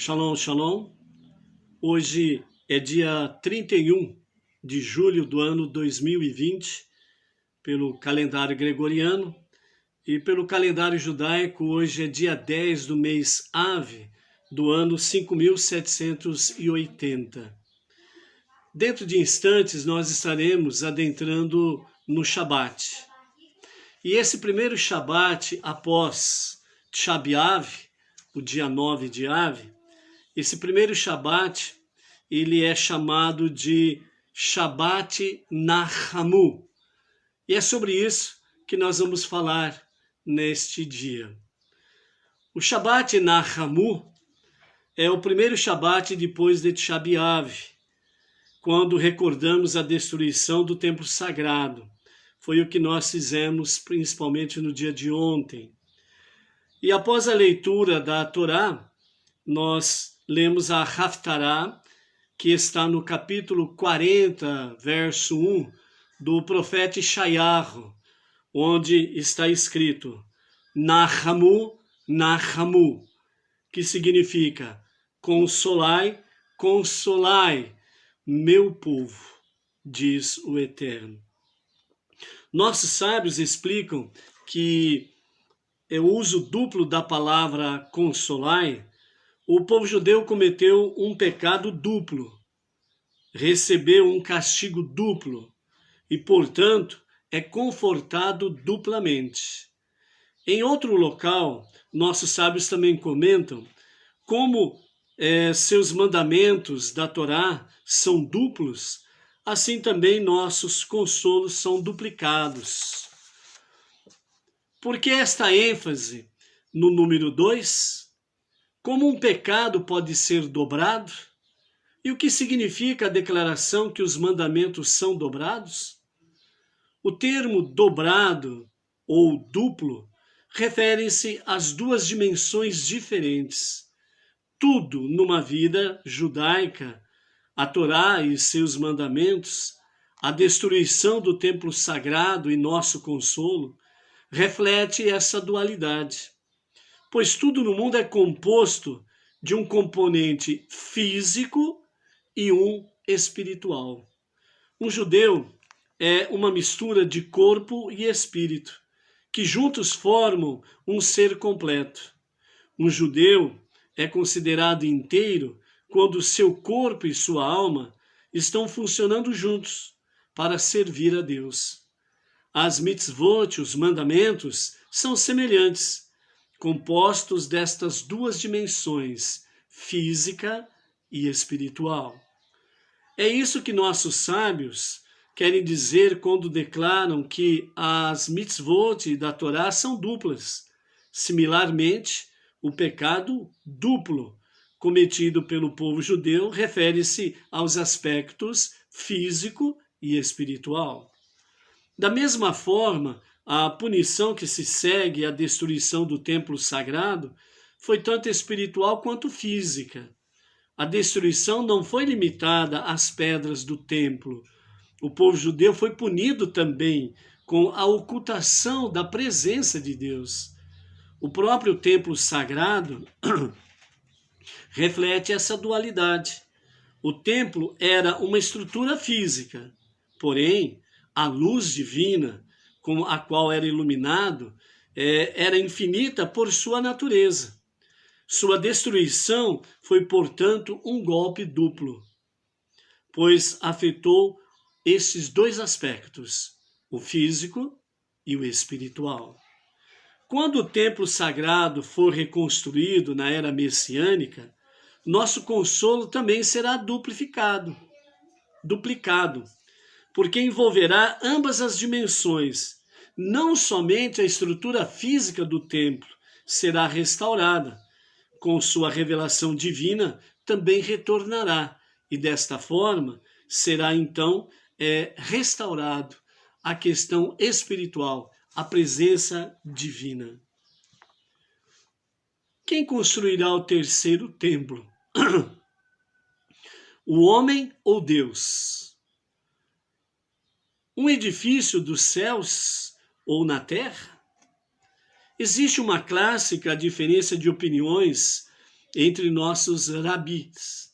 Shalom, shalom. Hoje é dia 31 de julho do ano 2020, pelo calendário gregoriano, e pelo calendário judaico, hoje é dia 10 do mês Ave, do ano 5780. Dentro de instantes, nós estaremos adentrando no Shabat. E esse primeiro Shabat, após Tisha B'Av, o dia 9 de Ave, esse primeiro Shabat, ele é chamado de Shabat Nahamu. E é sobre isso que nós vamos falar neste dia. O Shabat Nahamu é o primeiro Shabat depois de Tisha B'Av, quando recordamos a destruição do templo sagrado. Foi o que nós fizemos principalmente no dia de ontem. E após a leitura da Torá, nós lemos a Haftarah, que está no capítulo 40, verso 1, do profeta Ishayahu, onde está escrito Nahamu, Nahamu, que significa consolai, consolai, meu povo, diz o Eterno. Nossos sábios explicam que o uso duplo da palavra consolai, o povo judeu cometeu um pecado duplo, recebeu um castigo duplo e, portanto, é confortado duplamente. Em outro local, nossos sábios também comentam como seus mandamentos da Torá são duplos, assim também nossos consolos são duplicados. Por que esta ênfase no número 2? Como um pecado pode ser dobrado? E o que significa a declaração que os mandamentos são dobrados? O termo dobrado ou duplo refere-se às duas dimensões diferentes. Tudo numa vida judaica, a Torá e seus mandamentos, a destruição do templo sagrado e nosso consolo, reflete essa dualidade. Pois tudo no mundo é composto de um componente físico e um espiritual. Um judeu é uma mistura de corpo e espírito, que juntos formam um ser completo. Um judeu é considerado inteiro quando seu corpo e sua alma estão funcionando juntos para servir a Deus. As mitzvot, os mandamentos, são semelhantes, compostos destas duas dimensões, física e espiritual. É isso que nossos sábios querem dizer quando declaram que as mitzvot da Torá são duplas. Similarmente, o pecado duplo cometido pelo povo judeu refere-se aos aspectos físico e espiritual. Da mesma forma, a punição que se segue à destruição do templo sagrado foi tanto espiritual quanto física. A destruição não foi limitada às pedras do templo. O povo judeu foi punido também com a ocultação da presença de Deus. O próprio templo sagrado reflete essa dualidade. O templo era uma estrutura física, porém, a luz divina, com a qual era iluminado, era infinita por sua natureza. Sua destruição foi, portanto, um golpe duplo, pois afetou esses dois aspectos, o físico e o espiritual. Quando o templo sagrado for reconstruído na era messiânica, nosso consolo também será duplicado, porque envolverá ambas as dimensões. Não somente a estrutura física do templo será restaurada, com sua revelação divina também retornará, e desta forma será então restaurado a questão espiritual, a presença divina. Quem construirá o terceiro templo? O homem ou Deus? Um edifício dos céus ou na terra? Existe uma clássica diferença de opiniões entre nossos rabis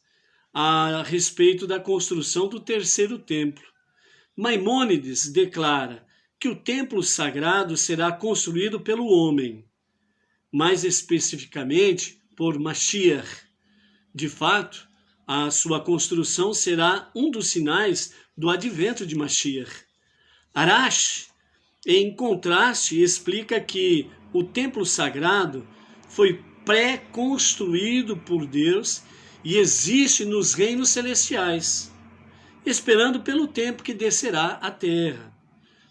a respeito da construção do terceiro templo. Maimônides declara que o templo sagrado será construído pelo homem, mais especificamente por Mashiach. De fato, a sua construção será um dos sinais do advento de Mashiach. Arash, em contraste, explica que o templo sagrado foi pré-construído por Deus e existe nos reinos celestiais, esperando pelo tempo que descerá à terra,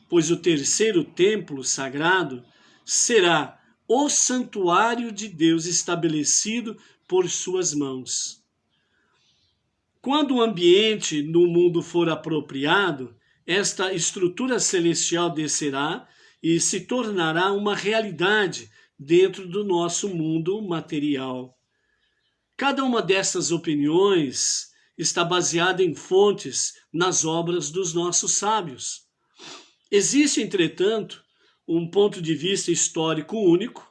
pois o terceiro templo sagrado será o santuário de Deus estabelecido por suas mãos. Quando o ambiente no mundo for apropriado, esta estrutura celestial descerá e se tornará uma realidade dentro do nosso mundo material. Cada uma dessas opiniões está baseada em fontes nas obras dos nossos sábios. Existe, entretanto, um ponto de vista histórico único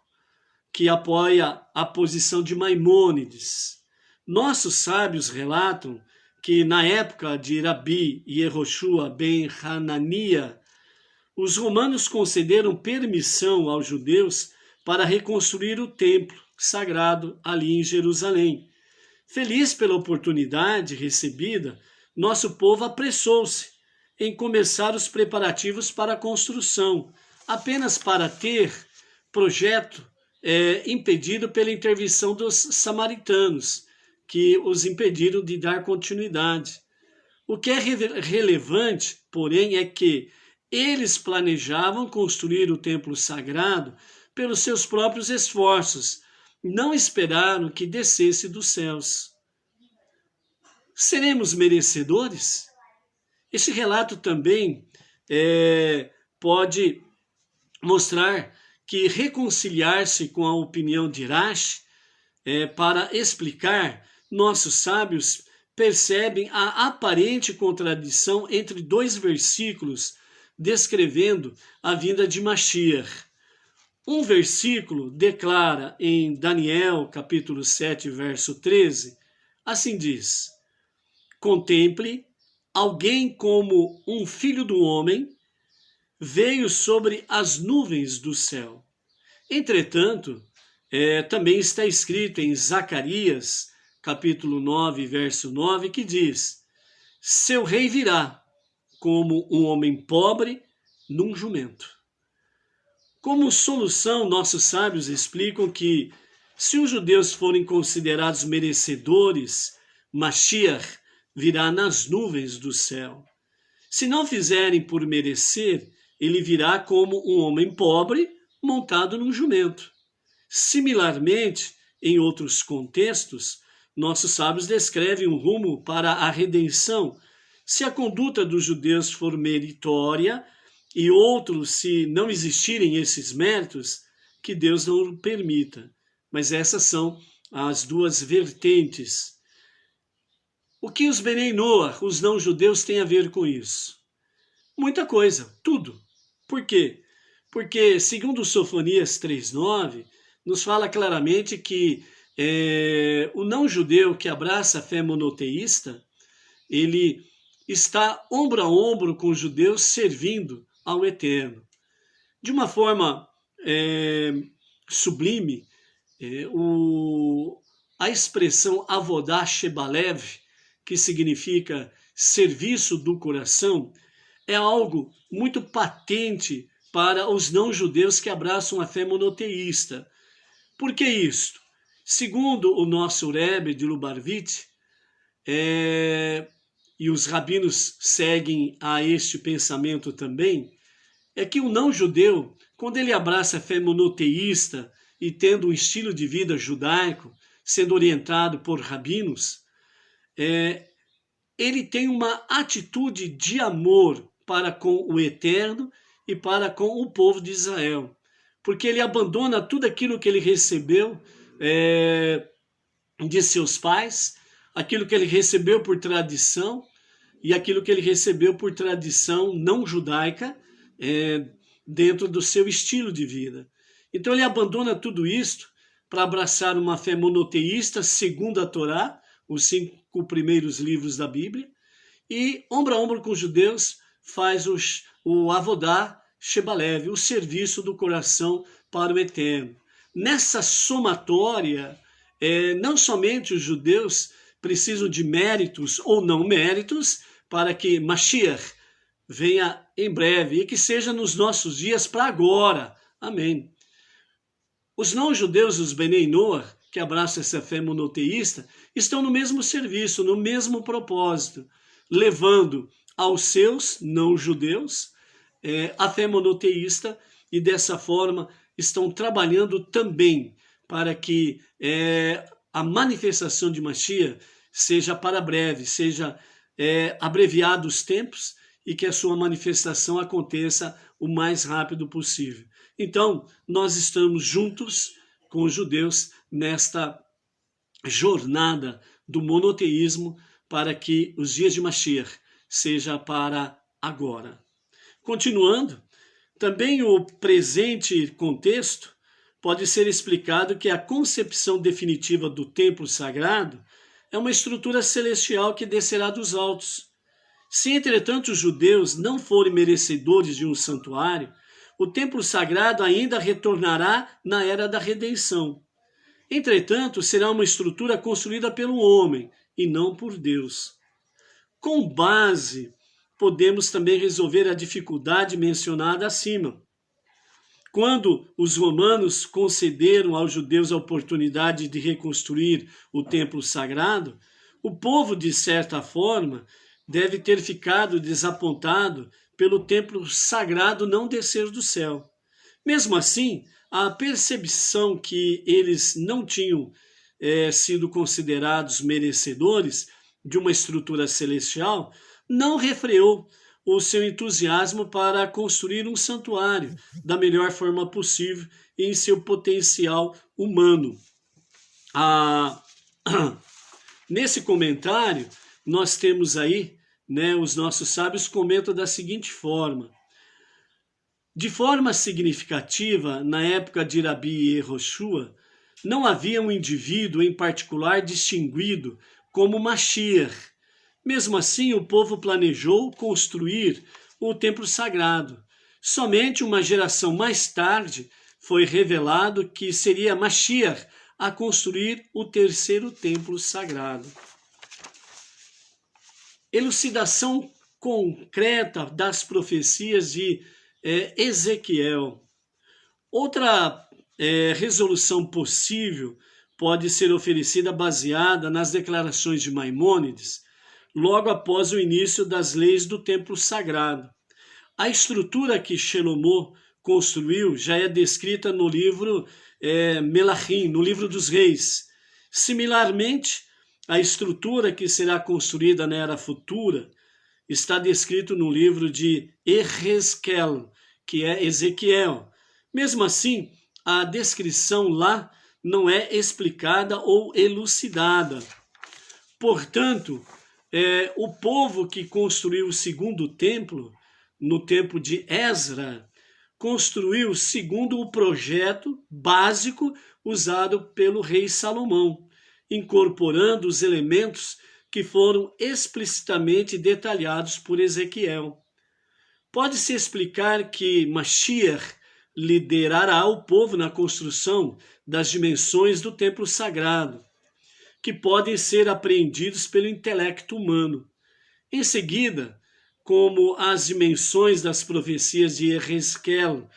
que apoia a posição de Maimônides. Nossos sábios relatam que na época de Rabi Yehoshua ben Hanania, os romanos concederam permissão aos judeus para reconstruir o templo sagrado ali em Jerusalém. Feliz pela oportunidade recebida, nosso povo apressou-se em começar os preparativos para a construção, apenas para ter projeto impedido pela intervenção dos samaritanos, que os impediram de dar continuidade. O que é relevante, porém, é que eles planejavam construir o templo sagrado pelos seus próprios esforços, não esperaram que descesse dos céus. Seremos merecedores? Esse relato também pode mostrar que reconciliar-se com a opinião de Rashi para explicar, nossos sábios percebem a aparente contradição entre dois versículos descrevendo a vinda de Mashiach. Um versículo declara em Daniel, capítulo 7, verso 13, assim diz: contemple, alguém como um filho do homem veio sobre as nuvens do céu. Entretanto, também está escrito em Zacarias, capítulo 9, verso 9, que diz: seu rei virá como um homem pobre num jumento. Como solução, nossos sábios explicam que, se os judeus forem considerados merecedores, Mashiach virá nas nuvens do céu. Se não fizerem por merecer, ele virá como um homem pobre montado num jumento. Similarmente, em outros contextos, nossos sábios descrevem um rumo para a redenção. Se a conduta dos judeus for meritória, e outros, se não existirem esses méritos, que Deus não o permita. Mas essas são as duas vertentes. O que os Benei Noach, os não-judeus, têm a ver com isso? Muita coisa, tudo. Por quê? Porque, segundo Sofonias 3,9, nos fala claramente que o não-judeu que abraça a fé monoteísta, ele está ombro a ombro com os judeus servindo ao Eterno. De uma forma sublime, a expressão Avodah Shebalev, que significa serviço do coração, é algo muito patente para os não-judeus que abraçam a fé monoteísta. Por que isto? Segundo o nosso Rebbe de Lubavitch, e os rabinos seguem a este pensamento também, é que o não-judeu, quando ele abraça a fé monoteísta e tendo um estilo de vida judaico, sendo orientado por rabinos, ele tem uma atitude de amor para com o Eterno e para com o povo de Israel, porque ele abandona tudo aquilo que ele recebeu de seus pais, aquilo que ele recebeu por tradição e aquilo que ele recebeu por tradição não judaica dentro do seu estilo de vida. Então ele abandona tudo isto para abraçar uma fé monoteísta segundo a Torá, os 5 primeiros livros da Bíblia, e ombro a ombro com os judeus faz o Avodá Shebalev, o serviço do coração para o eterno. Nessa somatória, não somente os judeus precisam de méritos ou não méritos para que Mashiach venha em breve e que seja nos nossos dias para agora. Amém. Os não-judeus, os Benei Noach, que abraçam essa fé monoteísta, estão no mesmo serviço, no mesmo propósito, levando aos seus não-judeus a fé monoteísta e dessa forma estão trabalhando também para que a manifestação de Mashiach seja para breve, seja abreviado os tempos e que a sua manifestação aconteça o mais rápido possível. Então, nós estamos juntos com os judeus nesta jornada do monoteísmo para que os dias de Mashiach seja para agora. Continuando, também o presente contexto pode ser explicado que a concepção definitiva do templo sagrado é uma estrutura celestial que descerá dos altos. Se, entretanto, os judeus não forem merecedores de um santuário, o templo sagrado ainda retornará na era da redenção. Entretanto, será uma estrutura construída pelo homem e não por Deus. Com base, podemos também resolver a dificuldade mencionada acima. Quando os romanos concederam aos judeus a oportunidade de reconstruir o templo sagrado, o povo, de certa forma, deve ter ficado desapontado pelo templo sagrado não descer do céu. Mesmo assim, a percepção que eles não tinham sido considerados merecedores de uma estrutura celestial não refreou o seu entusiasmo para construir um santuário da melhor forma possível em seu potencial humano. Nesse comentário, nós temos aí, os nossos sábios comentam da seguinte forma: de forma significativa, na época de Rabi Yehoshua, não havia um indivíduo em particular distinguido como Mashiach. Mesmo assim, o povo planejou construir o templo sagrado. Somente uma geração mais tarde foi revelado que seria Mashiach a construir o terceiro templo sagrado. Elucidação concreta das profecias de Ezequiel. Outra resolução possível pode ser oferecida baseada nas declarações de Maimônides, logo após o início das leis do templo sagrado. A estrutura que Shelomó construiu já é descrita no livro Melachim, no livro dos reis. Similarmente, a estrutura que será construída na era futura está descrito no livro de Ehezkel, que é Ezequiel. Mesmo assim, a descrição lá não é explicada ou elucidada. Portanto, o povo que construiu o segundo templo, no tempo de Ezra, construiu segundo o projeto básico usado pelo rei Salomão, incorporando os elementos que foram explicitamente detalhados por Ezequiel. Pode-se explicar que Mashiach liderará o povo na construção das dimensões do templo sagrado, que podem ser apreendidos pelo intelecto humano. Em seguida, como as dimensões das profecias de Ehezkel,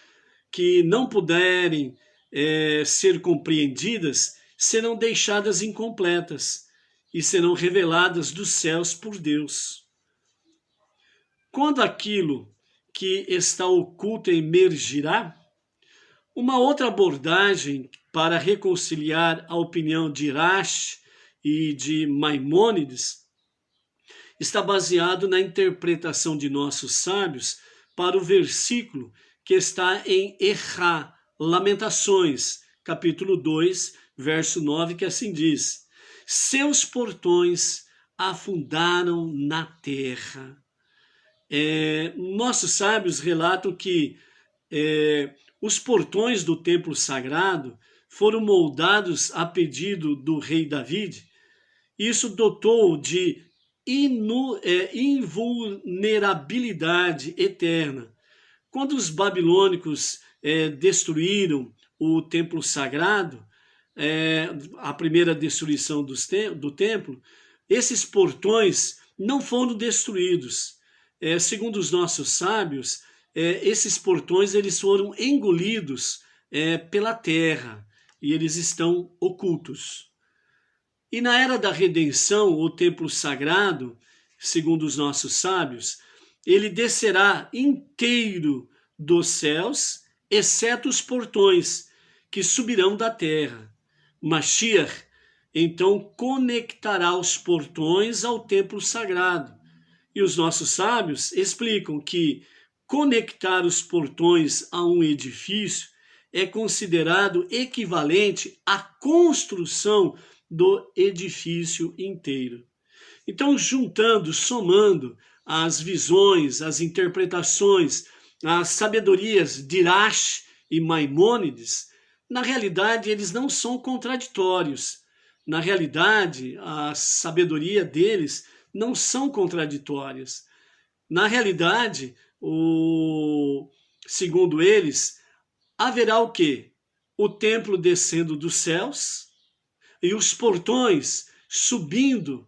que não puderem ser compreendidas, serão deixadas incompletas e serão reveladas dos céus por Deus. Quando aquilo que está oculto emergirá, uma outra abordagem para reconciliar a opinião de Rashi e de Maimônides está baseado na interpretação de nossos sábios para o versículo que está em Errá, Lamentações, capítulo 2, verso 9, que assim diz: seus portões afundaram na terra. Nossos sábios relatam que os portões do templo sagrado foram moldados a pedido do rei David. Isso dotou de invulnerabilidade eterna. Quando os babilônicos destruíram o templo sagrado, a primeira destruição do templo, esses portões não foram destruídos. Segundo os nossos sábios, esses portões eles foram engolidos pela terra e eles estão ocultos. E na era da redenção, o templo sagrado, segundo os nossos sábios, ele descerá inteiro dos céus, exceto os portões que subirão da terra. Mashiach, então, conectará os portões ao templo sagrado. E os nossos sábios explicam que conectar os portões a um edifício é considerado equivalente à construção do edifício inteiro. Então, juntando, somando as visões, as interpretações, as sabedorias de Irash e Maimônides, na realidade eles não são contraditórios. Na realidade, a sabedoria deles não são contraditórias. Na realidade, segundo eles, haverá o quê? O templo descendo dos céus e os portões subindo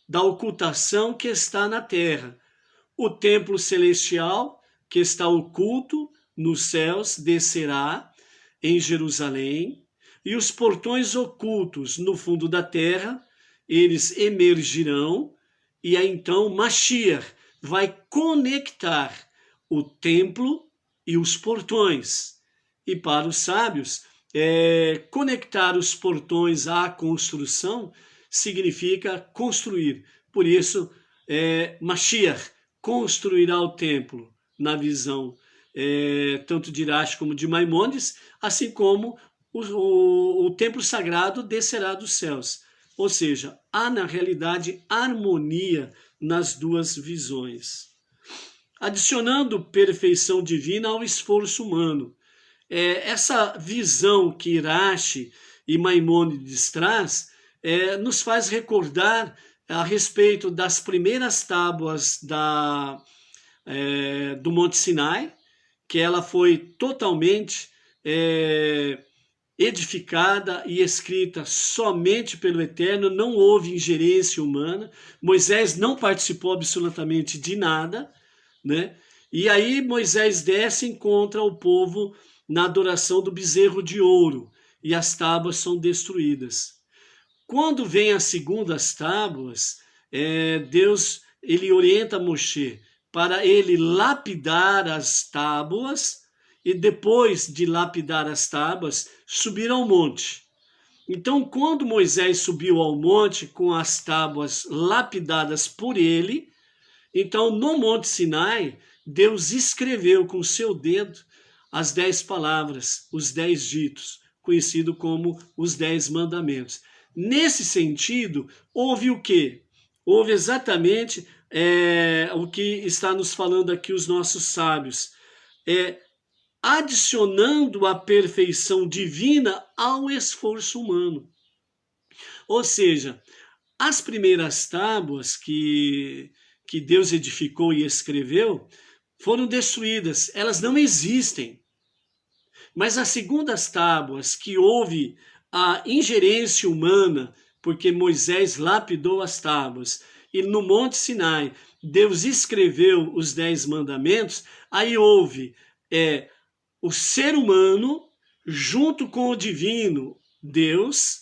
da ocultação que está na terra. O templo celestial, que está oculto nos céus, descerá em Jerusalém, e os portões ocultos no fundo da terra, eles emergirão, e aí então Mashiach vai conectar o templo e os portões. E para os sábios, conectar os portões à construção significa construir. Por isso, Mashiach construirá o templo na visão tanto de Irash como de Maimônides, assim como o templo sagrado descerá dos céus. Ou seja, há na realidade harmonia nas duas visões. Adicionando perfeição divina ao esforço humano. Essa visão que Irash e Maimônides traz nos faz recordar a respeito das primeiras tábuas do Monte Sinai, que ela foi totalmente edificada e escrita somente pelo Eterno, não houve ingerência humana, Moisés não participou absolutamente de nada, né? E aí Moisés desce e encontra o povo na adoração do bezerro de ouro, e as tábuas são destruídas. Quando vem as segundas tábuas, Deus ele orienta Moshe para ele lapidar as tábuas, e depois de lapidar as tábuas, subir ao monte. Então, quando Moisés subiu ao monte com as tábuas lapidadas por ele, então no Monte Sinai, Deus escreveu com seu dedo as 10 palavras, os 10 ditos, conhecido como os 10 mandamentos. Nesse sentido, houve o quê? Houve exatamente o que está nos falando aqui os nossos sábios. Adicionando a perfeição divina ao esforço humano. Ou seja, as primeiras tábuas que Deus edificou e escreveu foram destruídas, elas não existem. Mas as segundas tábuas, que houve a ingerência humana, porque Moisés lapidou as tábuas, e no Monte Sinai Deus escreveu os 10 mandamentos, aí houve o ser humano junto com o divino Deus,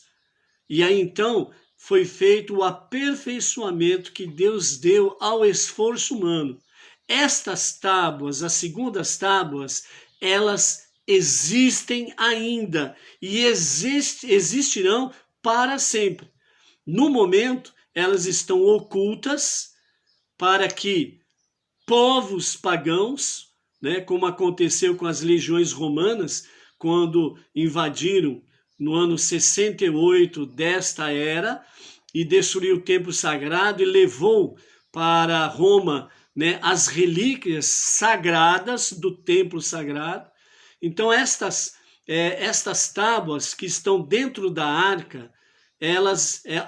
e aí então foi feito o aperfeiçoamento que Deus deu ao esforço humano. Estas tábuas, as segundas tábuas, elas existem ainda e existirão para sempre. No momento, elas estão ocultas para que povos pagãos, como aconteceu com as legiões romanas, quando invadiram no ano 68 desta era e destruiu o templo sagrado e levou para Roma as relíquias sagradas do templo sagrado. Então estas estas tábuas que estão dentro da arca,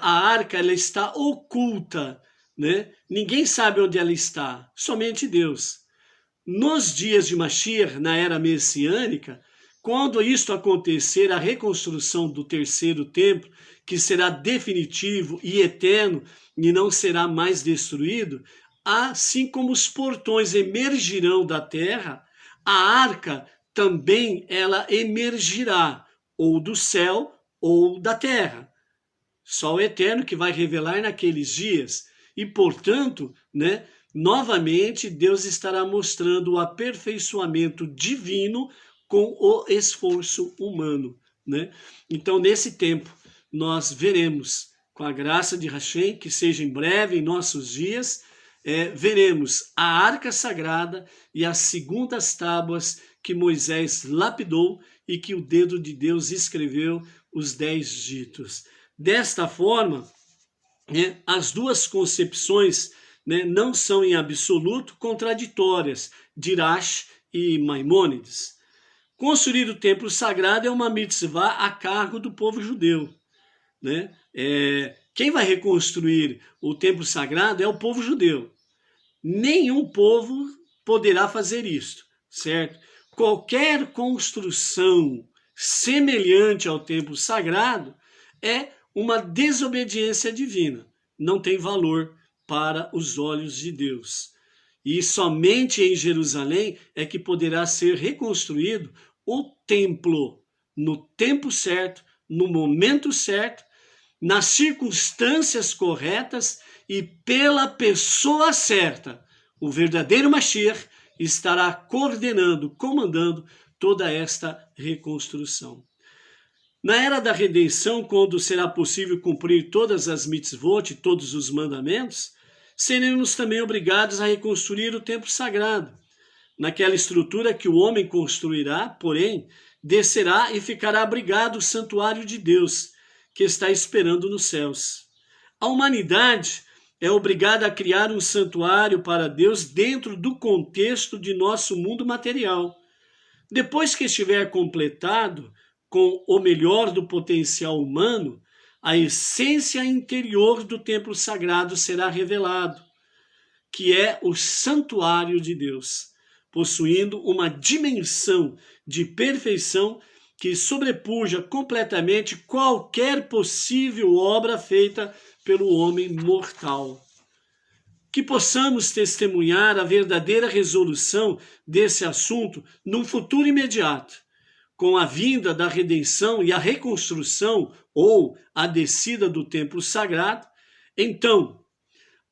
a arca ela está oculta, né? Ninguém sabe onde ela está, somente Deus. Nos dias de Mashiach, na era messiânica, quando isto acontecer, a reconstrução do terceiro templo, que será definitivo e eterno e não será mais destruído, assim como os portões emergirão da terra, a arca também ela emergirá, ou do céu ou da terra. Só o Eterno que vai revelar naqueles dias. E, portanto, né, novamente Deus estará mostrando o aperfeiçoamento divino com o esforço humano, né? Então, nesse tempo, nós veremos, com a graça de Hashem, que seja em breve, em nossos dias, veremos a arca sagrada e as segundas tábuas que Moisés lapidou e que o dedo de Deus escreveu os 10 ditos. Desta forma, as duas concepções, não são em absoluto contraditórias, de Rashi e Maimônides. Construir o templo sagrado é uma mitzvah a cargo do povo judeu, né? Quem vai reconstruir o templo sagrado é o povo judeu. Nenhum povo poderá fazer isto, certo? Qualquer construção semelhante ao templo sagrado é uma desobediência divina, não tem valor para os olhos de Deus. E somente em Jerusalém é que poderá ser reconstruído o templo, no tempo certo, no momento certo, nas circunstâncias corretas e pela pessoa certa. O verdadeiro Mashiach estará coordenando, comandando toda esta reconstrução. Na era da redenção, quando será possível cumprir todas as mitzvot, todos os mandamentos, seremos também obrigados a reconstruir o templo sagrado. Naquela estrutura que o homem construirá, porém, descerá e ficará abrigado o santuário de Deus, que está esperando nos céus. A humanidade é obrigada a criar um santuário para Deus dentro do contexto de nosso mundo material. Depois que estiver completado, com o melhor do potencial humano, a essência interior do templo sagrado será revelado, que é o santuário de Deus, possuindo uma dimensão de perfeição que sobrepuja completamente qualquer possível obra feita pelo homem mortal. Que possamos testemunhar a verdadeira resolução desse assunto num futuro imediato, com a vinda da redenção e a reconstrução ou a descida do templo sagrado. Então,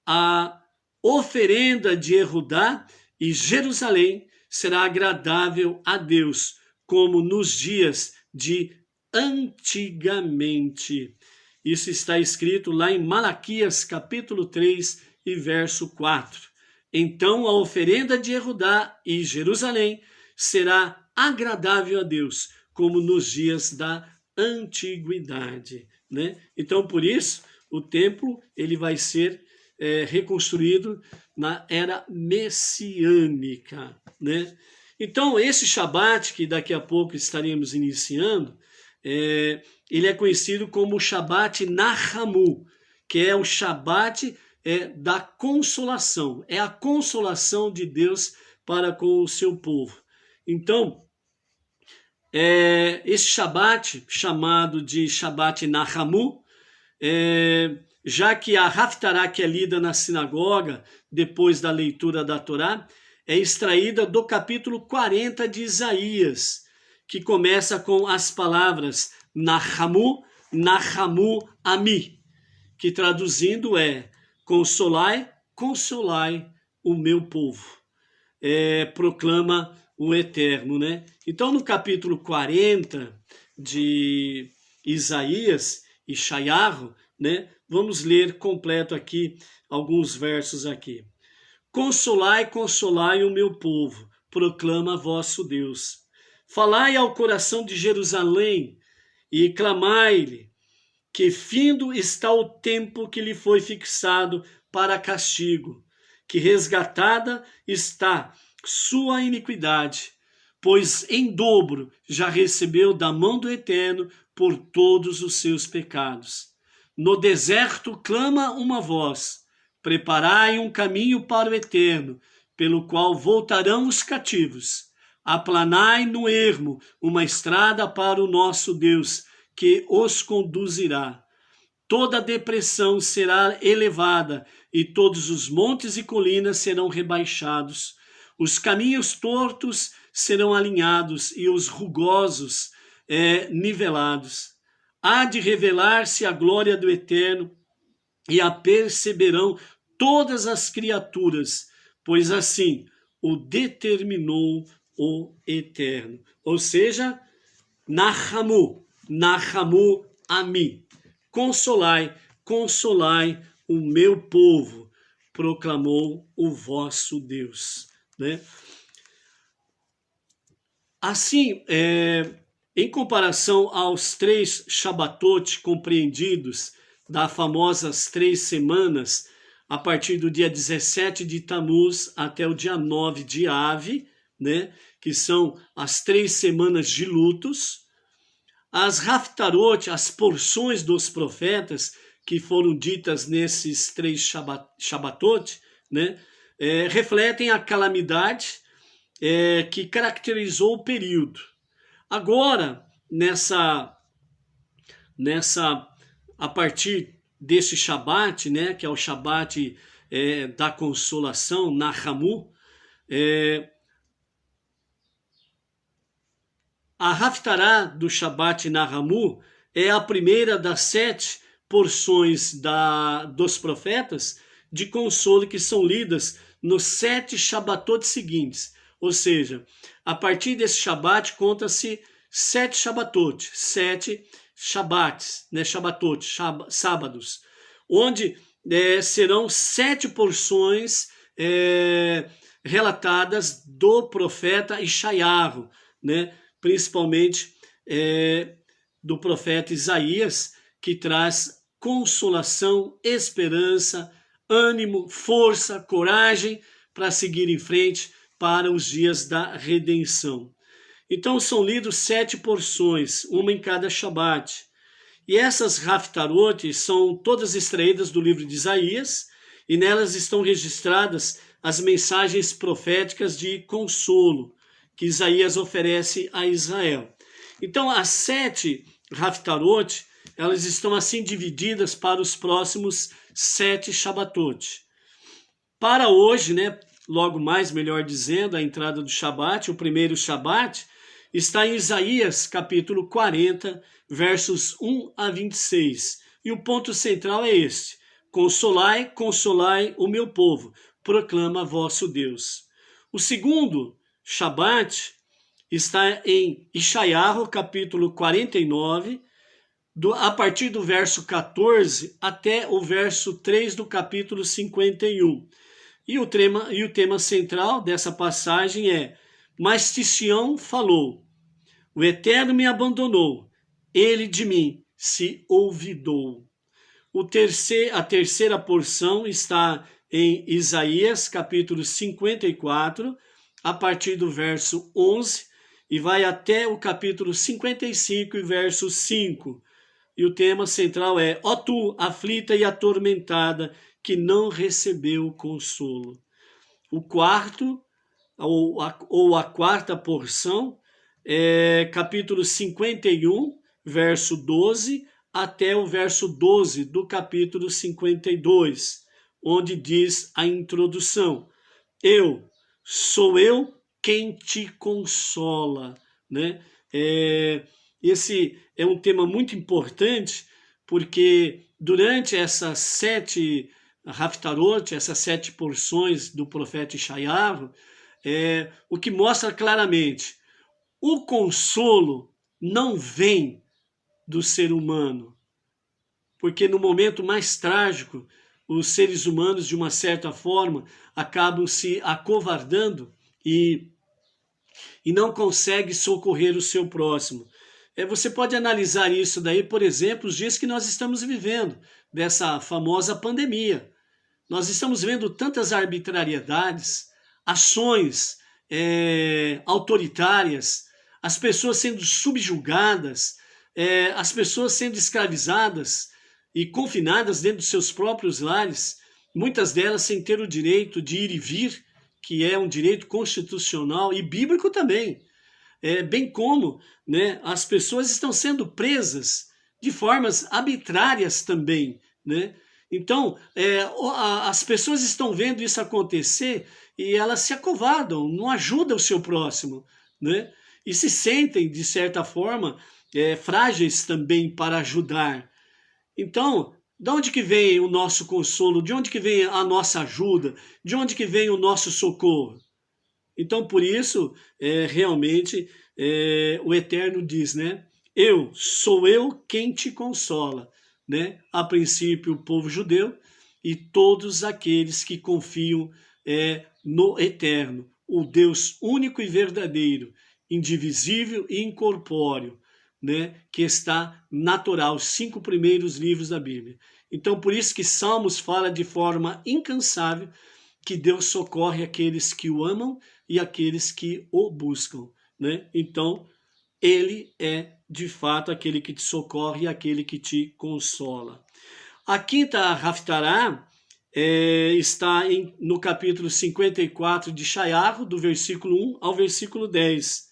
a oferenda de Erudá e Jerusalém será agradável a Deus, como nos dias de antigamente. Isso está escrito lá em Malaquias, capítulo 3 e verso 4. Então, a oferenda de Erudá e Jerusalém será agradável a Deus, como nos dias da antiguidade, né? Então, por isso, o templo ele vai ser reconstruído na era messiânica, né? Então, esse Shabat, que daqui a pouco estaremos iniciando, ele é conhecido como o Shabat Nahamu, que é o Shabat da consolação, é a consolação de Deus para com o seu povo. Então, esse Shabat, chamado de Shabat Nahamu, já que a Haftarah, que é lida na sinagoga, depois da leitura da Torá, é extraída do capítulo 40 de Isaías, que começa com as palavras Nahamu, Nahamu Ami, que traduzindo é consolai, consolai o meu povo. Proclama o Eterno, né? Então, no capítulo 40 de Isaías e Shayahu, né? Vamos ler completo aqui alguns versos aqui. Consolai, consolai o meu povo, proclama vosso Deus. Falai ao coração de Jerusalém e clamai-lhe, que findo está o tempo que lhe foi fixado para castigo, que resgatada está sua iniquidade, pois em dobro já recebeu da mão do Eterno por todos os seus pecados. No deserto clama uma voz: preparai um caminho para o Eterno, pelo qual voltarão os cativos. Aplanai no ermo uma estrada para o nosso Deus, que os conduzirá. Toda depressão será elevada, e todos os montes e colinas serão rebaixados. Os caminhos tortos serão alinhados, e os rugosos nivelados. Há de revelar-se a glória do Eterno, e a perceberão todas as criaturas, pois assim o determinou o Eterno. Ou seja, Nahamu Ami. Consolai, consolai o meu povo, proclamou o vosso Deus. Né? Assim, em comparação aos 3 Shabatot compreendidos das famosas 3 semanas, a partir do dia 17 de Tammuz até o dia 9 de Av, né, que são as 3 semanas de lutos, as Haftarot, as porções dos profetas que foram ditas nesses 3 Shabatot, né, refletem a calamidade que caracterizou o período. Agora, a partir desse Shabat, né, que é o Shabat da consolação, Nahamu, a Haftará do Shabat Nahamu é a primeira das 7 porções dos profetas de consolo que são lidas nos 7 Shabatot seguintes. Ou seja, a partir desse Shabat conta-se 7 Shabatot, 7 Shabats, né, Shabatot, sábados, onde serão 7 porções relatadas do profeta Ishayahu, né, principalmente do profeta Isaías, que traz consolação, esperança, ânimo, força, coragem para seguir em frente para os dias da redenção. Então são lidos 7 porções, uma em cada Shabat. E essas Haftarot são todas extraídas do livro de Isaías, e nelas estão registradas as mensagens proféticas de consolo que Isaías oferece a Israel. Então as 7 Haftarot, elas estão assim divididas para os próximos 7 Shabatot. Para hoje, né, logo mais, melhor dizendo, a entrada do Shabat, o primeiro Shabat, está em Isaías, capítulo 40, versos 1 a 26. E o ponto central é este: consolai, consolai o meu povo, proclama vosso Deus. O segundo Shabat está em Ishayahu, capítulo 49, a partir do verso 14 até o verso 3 do capítulo 51. E o tema central dessa passagem é: mas Sião falou, o Eterno me abandonou, ele de mim se olvidou. A terceira porção está em Isaías, capítulo 54, a partir do verso 11, e vai até o capítulo 55, verso 5. E o tema central é: ó tu, aflita e atormentada, que não recebeu consolo. O quarto, ou a quarta porção, é capítulo 51, verso 12, até o verso 12 do capítulo 52, onde diz a introdução: sou eu quem te consola, né? Esse é um tema muito importante, porque durante essas 7 Haftarot, essas 7 porções do profeta Ishayahu, o que mostra claramente: o consolo não vem do ser humano, porque no momento mais trágico, os seres humanos, de uma certa forma, acabam se acovardando e não conseguem socorrer o seu próximo. Você pode analisar isso daí, por exemplo, os dias que nós estamos vivendo, dessa famosa pandemia. Nós estamos vendo tantas arbitrariedades, ações autoritárias, as pessoas sendo subjugadas, as pessoas sendo escravizadas e confinadas dentro dos seus próprios lares, muitas delas sem ter o direito de ir e vir, que é um direito constitucional e bíblico também. Bem como, né, as pessoas estão sendo presas de formas arbitrárias também, né? Então, as pessoas estão vendo isso acontecer e elas se acovardam, não ajudam o seu próximo, né? E se sentem, de certa forma, frágeis também para ajudar. Então, de onde que vem o nosso consolo? De onde que vem a nossa ajuda? De onde que vem o nosso socorro? Então, por isso, realmente, o Eterno diz, né? Sou eu quem te consola, né? A princípio, o povo judeu e todos aqueles que confiam no Eterno, o Deus único e verdadeiro, indivisível e incorpóreo, né? Que está natural, os 5 primeiros livros da Bíblia. Então, por isso que Salmos fala de forma incansável que Deus socorre aqueles que o amam e aqueles que o buscam, né? Então, ele é, de fato, aquele que te socorre e aquele que te consola. A quinta Haftará está no capítulo 54 de Shayahu, do versículo 1 ao versículo 10.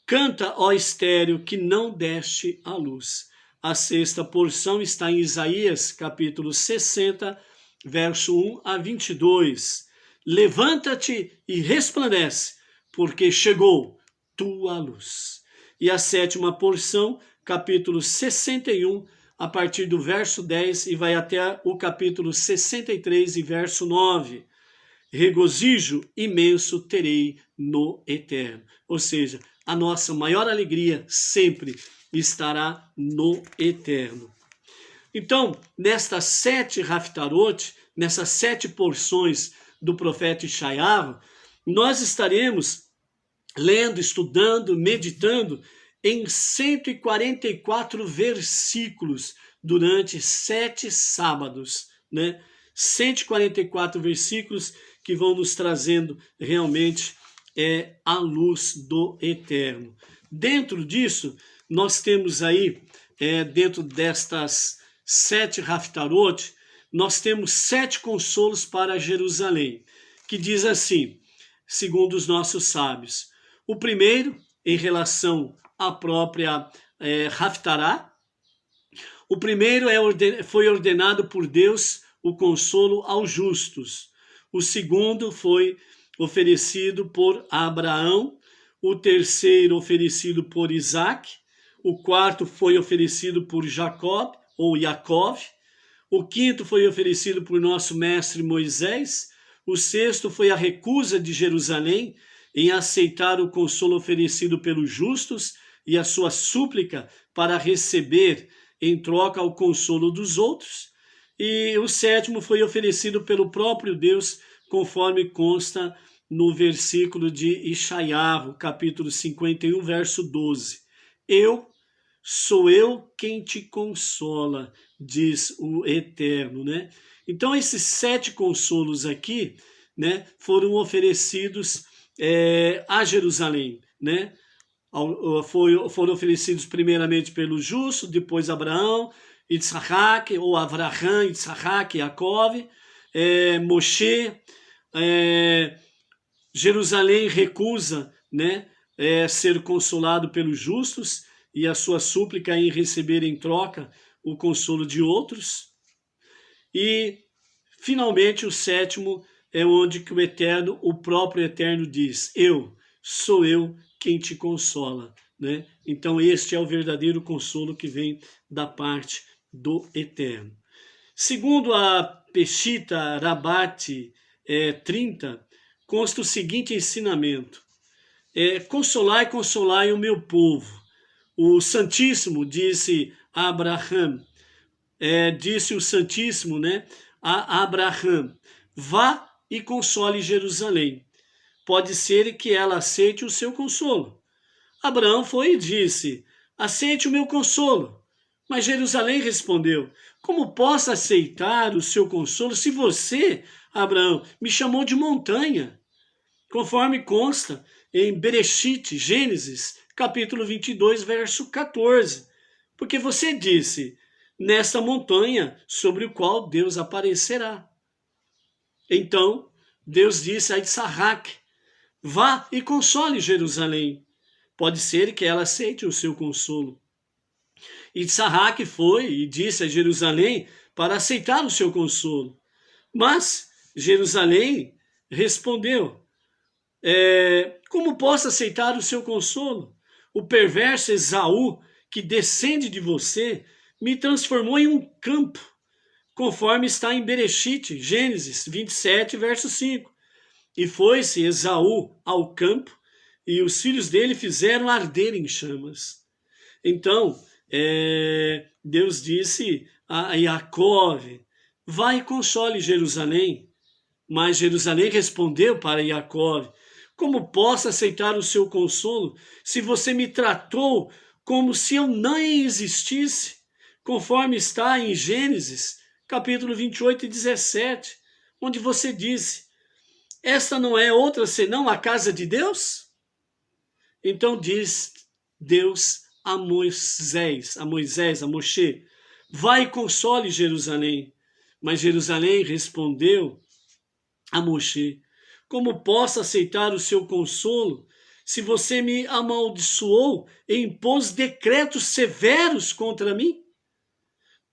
Canta, ó estéreo, que não deste à luz. A sexta porção está em Isaías, capítulo 60, verso 1 a 22. Levanta-te e resplandece, porque chegou tua luz. E a sétima porção, capítulo 61, a partir do verso 10 e vai até o capítulo 63 e verso 9. Regozijo imenso terei no Eterno. Ou seja, a nossa maior alegria sempre estará no Eterno. Então, nestas 7 Haftarot, nessas 7 porções do profeta Ishayahu, nós estaremos lendo, estudando, meditando em 144 versículos durante 7 sábados, né? 144 versículos que vão nos trazendo realmente a luz do Eterno. Dentro disso, nós temos aí, dentro destas 7 Haftarot, nós temos 7 consolos para Jerusalém, que diz assim, segundo os nossos sábios. O primeiro, em relação à própria Haftará, o primeiro foi ordenado por Deus o consolo aos justos. O segundo foi oferecido por Abraão. O terceiro oferecido por Isaac. O quarto foi oferecido por Jacob, ou Yaakov. O quinto foi oferecido por nosso mestre Moisés. O sexto foi a recusa de Jerusalém em aceitar o consolo oferecido pelos justos e a sua súplica para receber em troca o consolo dos outros. E o sétimo foi oferecido pelo próprio Deus, conforme consta no versículo de Ishayahu, capítulo 51, verso 12. Sou eu quem te consola, diz o Eterno, né? Então, esses 7 consolos aqui, né, foram oferecidos a Jerusalém, né? Foram oferecidos primeiramente pelo justo, depois Abraão, Yitzhak, ou Avraham, Yitzhak, Yaakov, Moshe. Jerusalém recusa, né, ser consolado pelos justos e a sua súplica em receber em troca o consolo de outros. E, finalmente, o sétimo é onde que o próprio Eterno diz, sou eu quem te consola, né? Então, este é o verdadeiro consolo que vem da parte do Eterno. Segundo a Peshita Rabbati 30, consta o seguinte ensinamento. Consolai o meu povo. O Santíssimo disse a Abraham, disse o Santíssimo, né, a Abraham, vá e console Jerusalém. Pode ser que ela aceite o seu consolo. Abraão foi e disse, aceite o meu consolo. Mas Jerusalém respondeu, como posso aceitar o seu consolo se você, Abraão, me chamou de montanha? conforme consta em Bereshit, Gênesis, capítulo 22, verso 14. Porque você disse, nesta montanha sobre o qual Deus aparecerá. Então, Deus disse a Isaac, vá e console Jerusalém. Pode ser que ela aceite o seu consolo. Isaac foi e disse a Jerusalém para aceitar o seu consolo. Mas Jerusalém respondeu, como posso aceitar o seu consolo? O perverso Esaú, que descende de você, me transformou em um campo, conforme está em Bereshit, Gênesis 27, verso 5. E foi-se Esaú ao campo, e os filhos dele fizeram arder em chamas. Então, Deus disse a Jacó, vai e console Jerusalém. Mas Jerusalém respondeu para Jacó, como posso aceitar o seu consolo se você me tratou como se eu não existisse? Conforme está em Gênesis, capítulo 28 e 17, onde você disse, esta não é outra senão a casa de Deus? Então diz Deus a Moisés, a Moshe, vai e console Jerusalém. Mas Jerusalém respondeu a Moshe, como posso aceitar o seu consolo se você me amaldiçoou e impôs decretos severos contra mim?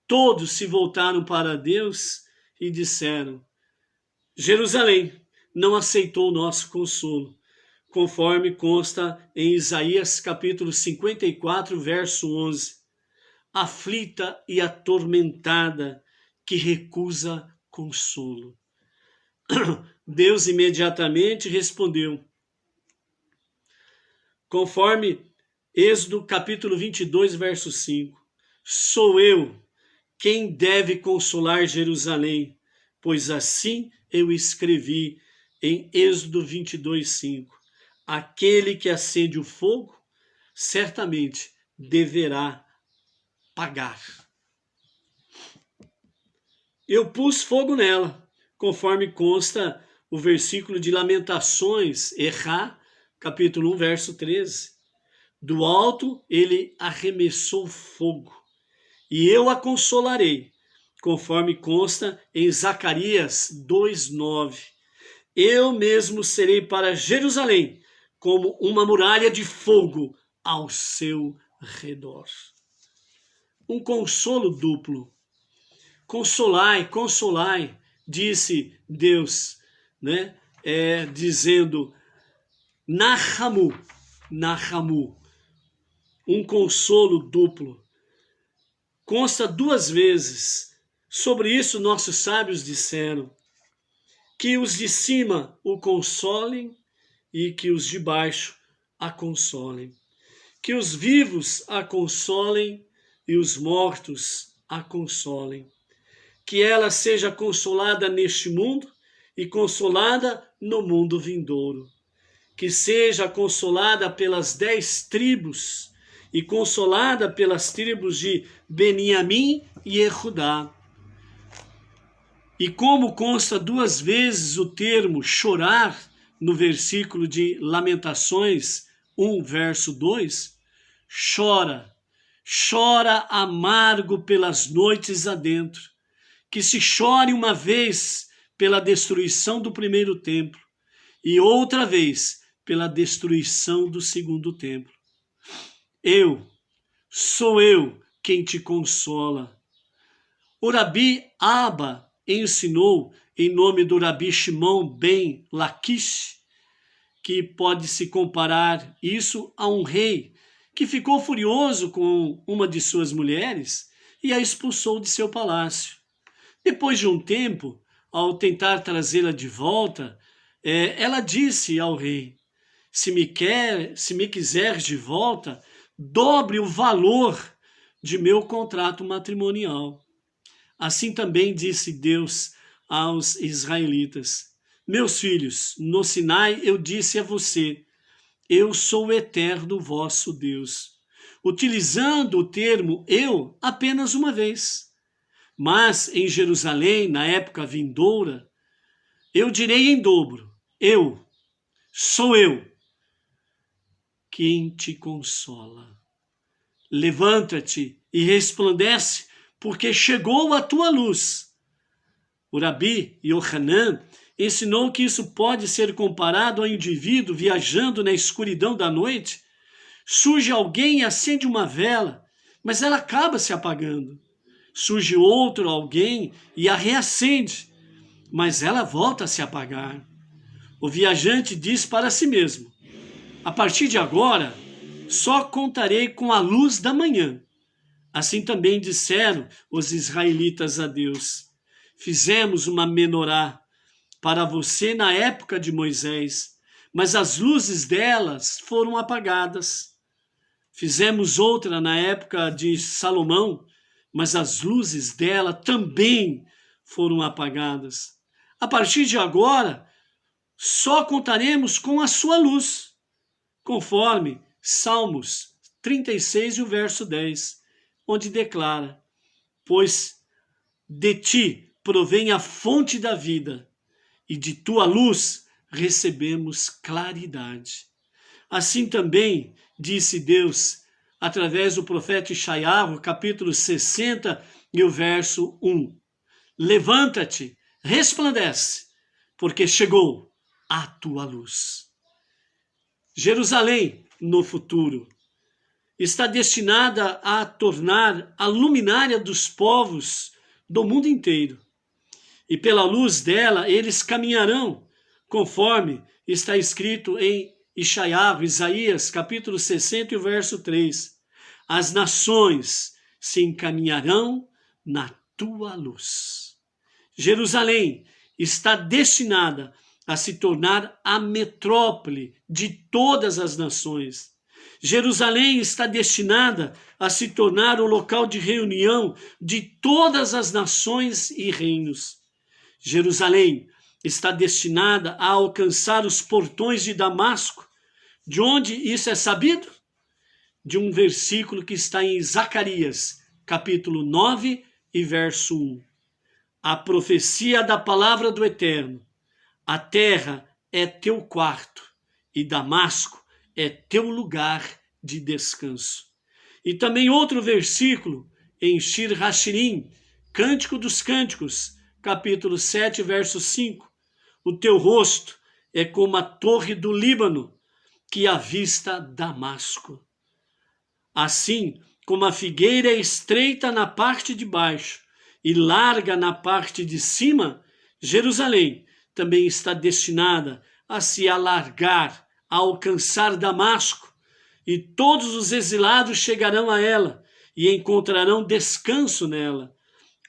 Todos se voltaram para Deus e disseram, Jerusalém não aceitou o nosso consolo, conforme consta em Isaías capítulo 54, verso 11. Aflita e atormentada, que recusa consolo. Deus imediatamente respondeu, conforme Êxodo capítulo 22, verso 5. Sou eu quem deve consolar Jerusalém, pois assim eu escrevi em Êxodo 22, 5. Aquele que acende o fogo, certamente deverá pagar. Eu pus fogo nela, conforme consta o versículo de Lamentações, Errá, capítulo 1, verso 13. Do alto ele arremessou fogo, e eu a consolarei, conforme consta em Zacarias 2:9. Eu mesmo serei para Jerusalém como uma muralha de fogo ao seu redor. Um consolo duplo. Consolai, consolai, disse Deus, né? Dizendo, Nahamu, Nahamu, um consolo duplo. Consta duas vezes. Sobre isso nossos sábios disseram, que os de cima o consolem e que os de baixo a consolem. Que os vivos a consolem e os mortos a consolem. Que ela seja consolada neste mundo e consolada no mundo vindouro. Que seja consolada pelas 10 tribos e consolada pelas tribos de Beniamim e Judá. E como consta duas vezes o termo chorar no versículo de Lamentações 1, verso 2, chora, chora amargo pelas noites adentro, que se chore uma vez pela destruição do primeiro templo e outra vez pela destruição do segundo templo. Sou eu quem te consola. O Rabi Abba ensinou em nome do Rabi Shimon ben Laquish, que pode se comparar isso a um rei que ficou furioso com uma de suas mulheres e a expulsou de seu palácio. Depois de um tempo, ao tentar trazê-la de volta, ela disse ao rei, se me quiseres de volta, dobre o valor de meu contrato matrimonial. Assim também disse Deus aos israelitas, meus filhos, no Sinai eu disse a você, eu sou o eterno vosso Deus, utilizando o termo eu apenas uma vez. Mas em Jerusalém, na época vindoura, eu direi em dobro, eu sou eu quem te consola. Levanta-te e resplandece, porque chegou a tua luz. O Rabi Yohanan ensinou que isso pode ser comparado ao indivíduo viajando na escuridão da noite. Surge alguém e acende uma vela, mas ela acaba se apagando. Surge outro alguém e a reacende, mas ela volta a se apagar. O viajante diz para si mesmo: a partir de agora, só contarei com a luz da manhã. Assim também disseram os israelitas a Deus: fizemos uma menorá para você na época de Moisés, mas as luzes delas foram apagadas. Fizemos outra na época de Salomão, mas as luzes dela também foram apagadas. A partir de agora, só contaremos com a sua luz, conforme Salmos 36 e o verso 10, onde declara: pois de ti provém a fonte da vida, e de tua luz recebemos claridade. Assim também disse Deus, através do profeta Ishaiah, capítulo 60 e o verso 1. Levanta-te, resplandece, porque chegou a tua luz. Jerusalém, no futuro, está destinada a tornar a luminária dos povos do mundo inteiro. E pela luz dela eles caminharão, conforme está escrito em Isaías, capítulo 60 e o verso 3. As nações se encaminharão na tua luz. Jerusalém está destinada a se tornar a metrópole de todas as nações. Jerusalém está destinada a se tornar o local de reunião de todas as nações e reinos. Jerusalém está destinada a alcançar os portões de Damasco. De onde isso é sabido? De um versículo que está em Zacarias, capítulo 9 e verso 1. A profecia da palavra do Eterno: a terra é teu quarto e Damasco é teu lugar de descanso. E também outro versículo em Shir Hashirim, Cântico dos Cânticos, capítulo 7, verso 5. O teu rosto é como a torre do Líbano, que avista Damasco. Assim como a figueira é estreita na parte de baixo e larga na parte de cima, Jerusalém também está destinada a se alargar, a alcançar Damasco, e todos os exilados chegarão a ela e encontrarão descanso nela.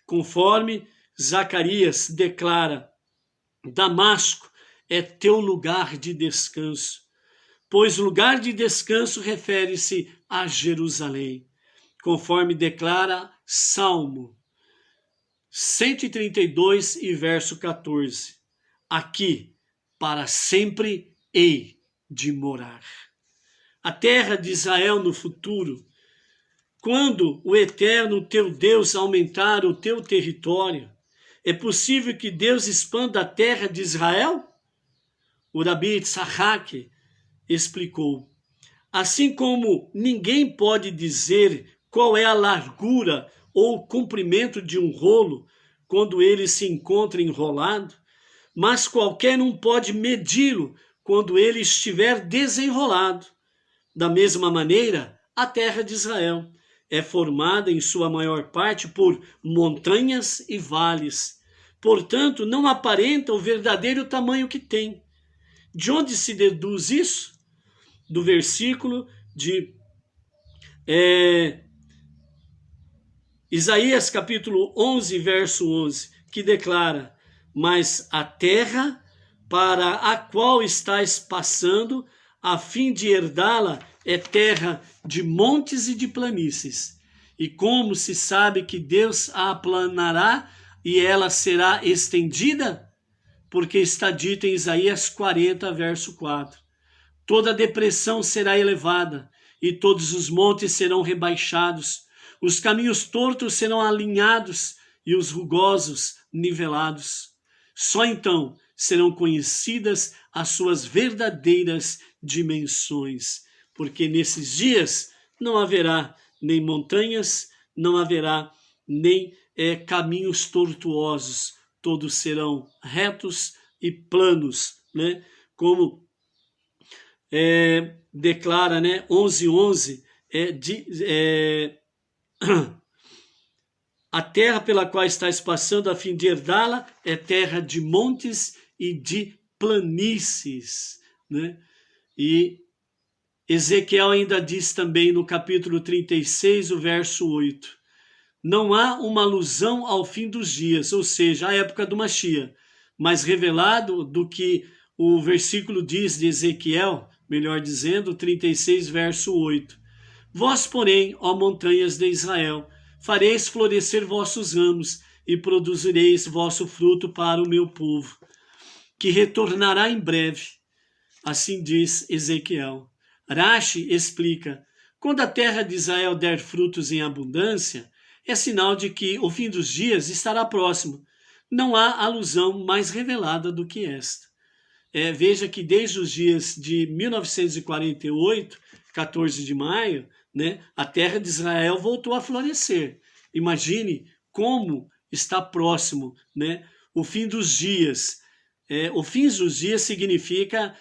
Conforme Zacarias declara: Damasco é teu lugar de descanso, pois lugar de descanso refere-se a Jerusalém, conforme declara Salmo 132 e verso 14. Aqui para sempre hei de morar. A terra de Israel no futuro, quando o Eterno teu Deus aumentar o teu território, é possível que Deus expanda a terra de Israel? O Rabi Tzahak explicou: assim como ninguém pode dizer qual é a largura ou o comprimento de um rolo quando ele se encontra enrolado, mas qualquer um pode medi-lo quando ele estiver desenrolado. Da mesma maneira, a terra de Israel é formada em sua maior parte por montanhas e vales. Portanto, não aparenta o verdadeiro tamanho que tem. De onde se deduz isso? Do versículo de Isaías capítulo 11, verso 11, que declara: mas a terra para a qual estás passando, a fim de herdá-la, é terra de montes e de planícies. E como se sabe que Deus a aplanará e ela será estendida? Porque está dito em Isaías 40, verso 4. Toda depressão será elevada, e todos os montes serão rebaixados, os caminhos tortos serão alinhados, e os rugosos nivelados. Só então serão conhecidas as suas verdadeiras dimensões, porque nesses dias não haverá nem montanhas, não haverá nem caminhos tortuosos, todos serão retos e planos, né? Como declara, né, 11:11, a terra pela qual estás passando a fim de herdá-la é terra de montes e de planícies, né? E Ezequiel ainda diz também no capítulo 36, o verso 8, não há uma alusão ao fim dos dias, ou seja, à época do Mashiach, mas revelado do que o versículo diz de Ezequiel, melhor dizendo, 36, verso 8. Vós, porém, ó montanhas de Israel, fareis florescer vossos ramos e produzireis vosso fruto para o meu povo, que retornará em breve. Assim diz Ezequiel. Rashi explica, quando a terra de Israel der frutos em abundância, é sinal de que o fim dos dias estará próximo. Não há alusão mais revelada do que esta. Veja que desde os dias de 1948, 14 de maio, né, a terra de Israel voltou a florescer. Imagine como está próximo, né, o fim dos dias. O fim dos dias significa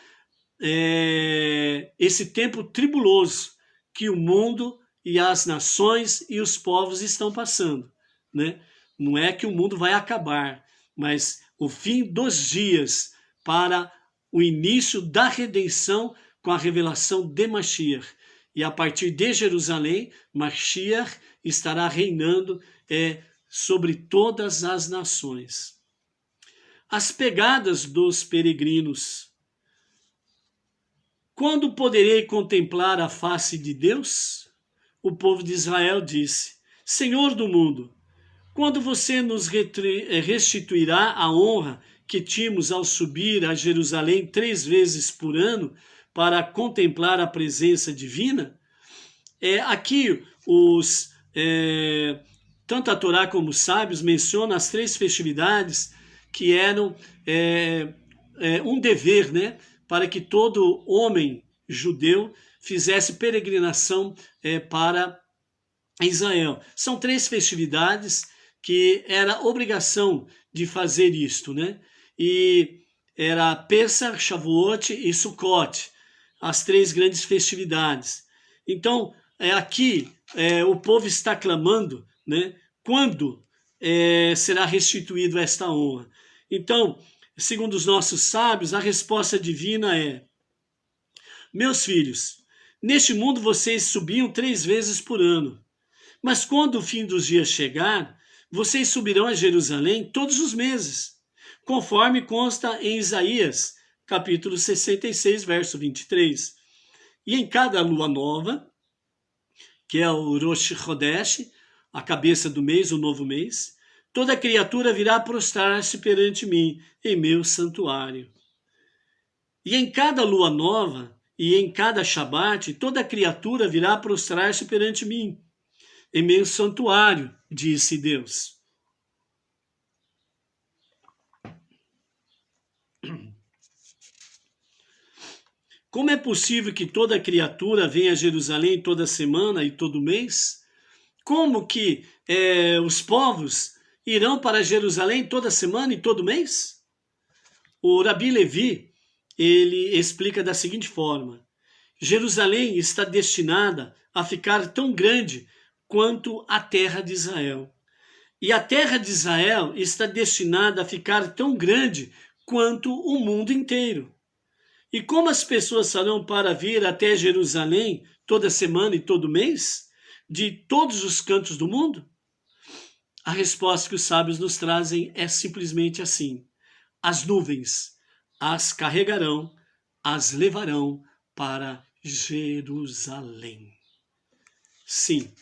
esse tempo tribuloso que o mundo e as nações e os povos estão passando, né? Não é que o mundo vai acabar, mas o fim dos dias para o início da redenção com a revelação de Mashiach. E a partir de Jerusalém, Mashiach estará reinando sobre todas as nações. As pegadas dos peregrinos. Quando poderei contemplar a face de Deus? O povo de Israel disse, Senhor do mundo, quando você nos restituirá a honra que tínhamos ao subir a Jerusalém 3 vezes por ano para contemplar a presença divina? Aqui tanto a Torá como os sábios mencionam as 3 festividades que eram um dever, né, para que todo homem judeu fizesse peregrinação para Israel. São 3 festividades que era obrigação de fazer isto, né? E era Pesach, Shavuot e Sukkot, as 3 grandes festividades. Então, aqui o povo está clamando, né? Quando será restituído esta honra? Então, segundo os nossos sábios, a resposta divina é: meus filhos, neste mundo vocês subiam 3 vezes por ano, mas quando o fim dos dias chegar, vocês subirão a Jerusalém todos os meses, conforme consta em Isaías, capítulo 66, verso 23. E em cada lua nova, que é o Rosh Chodesh, a cabeça do mês, o novo mês, toda criatura virá prostrar-se perante mim em meu santuário. E em cada lua nova e em cada Shabat, toda criatura virá prostrar-se perante mim em meu santuário, disse Deus. Como é possível que toda criatura venha a Jerusalém toda semana e todo mês? Como que os povos irão para Jerusalém toda semana e todo mês? O Rabi Levi, ele explica da seguinte forma: Jerusalém está destinada a ficar tão grande quanto a terra de Israel. E a terra de Israel está destinada a ficar tão grande quanto o mundo inteiro. E como as pessoas farão para vir até Jerusalém toda semana e todo mês? De todos os cantos do mundo? A resposta que os sábios nos trazem é simplesmente assim: as nuvens as carregarão, as levarão para Jerusalém. Sim,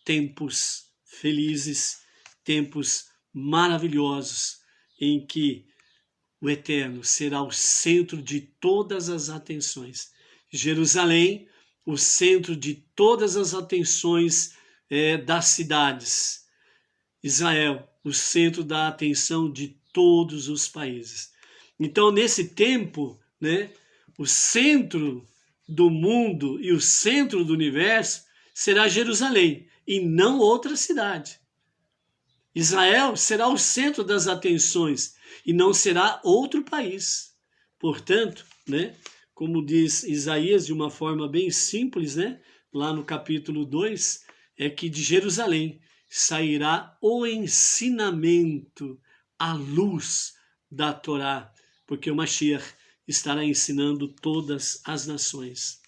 tempos felizes, tempos maravilhosos, em que o Eterno será o centro de todas as atenções. Jerusalém, o centro de todas as atenções das cidades. Israel, o centro da atenção de todos os países. Então, nesse tempo, né, o centro do mundo e o centro do universo será Jerusalém e não outra cidade. Israel será o centro das atenções e não será outro país. Portanto, né, como diz Isaías de uma forma bem simples, né, lá no capítulo 2, é que de Jerusalém sairá o ensinamento, a luz da Torá, porque o Mashiach estará ensinando todas as nações.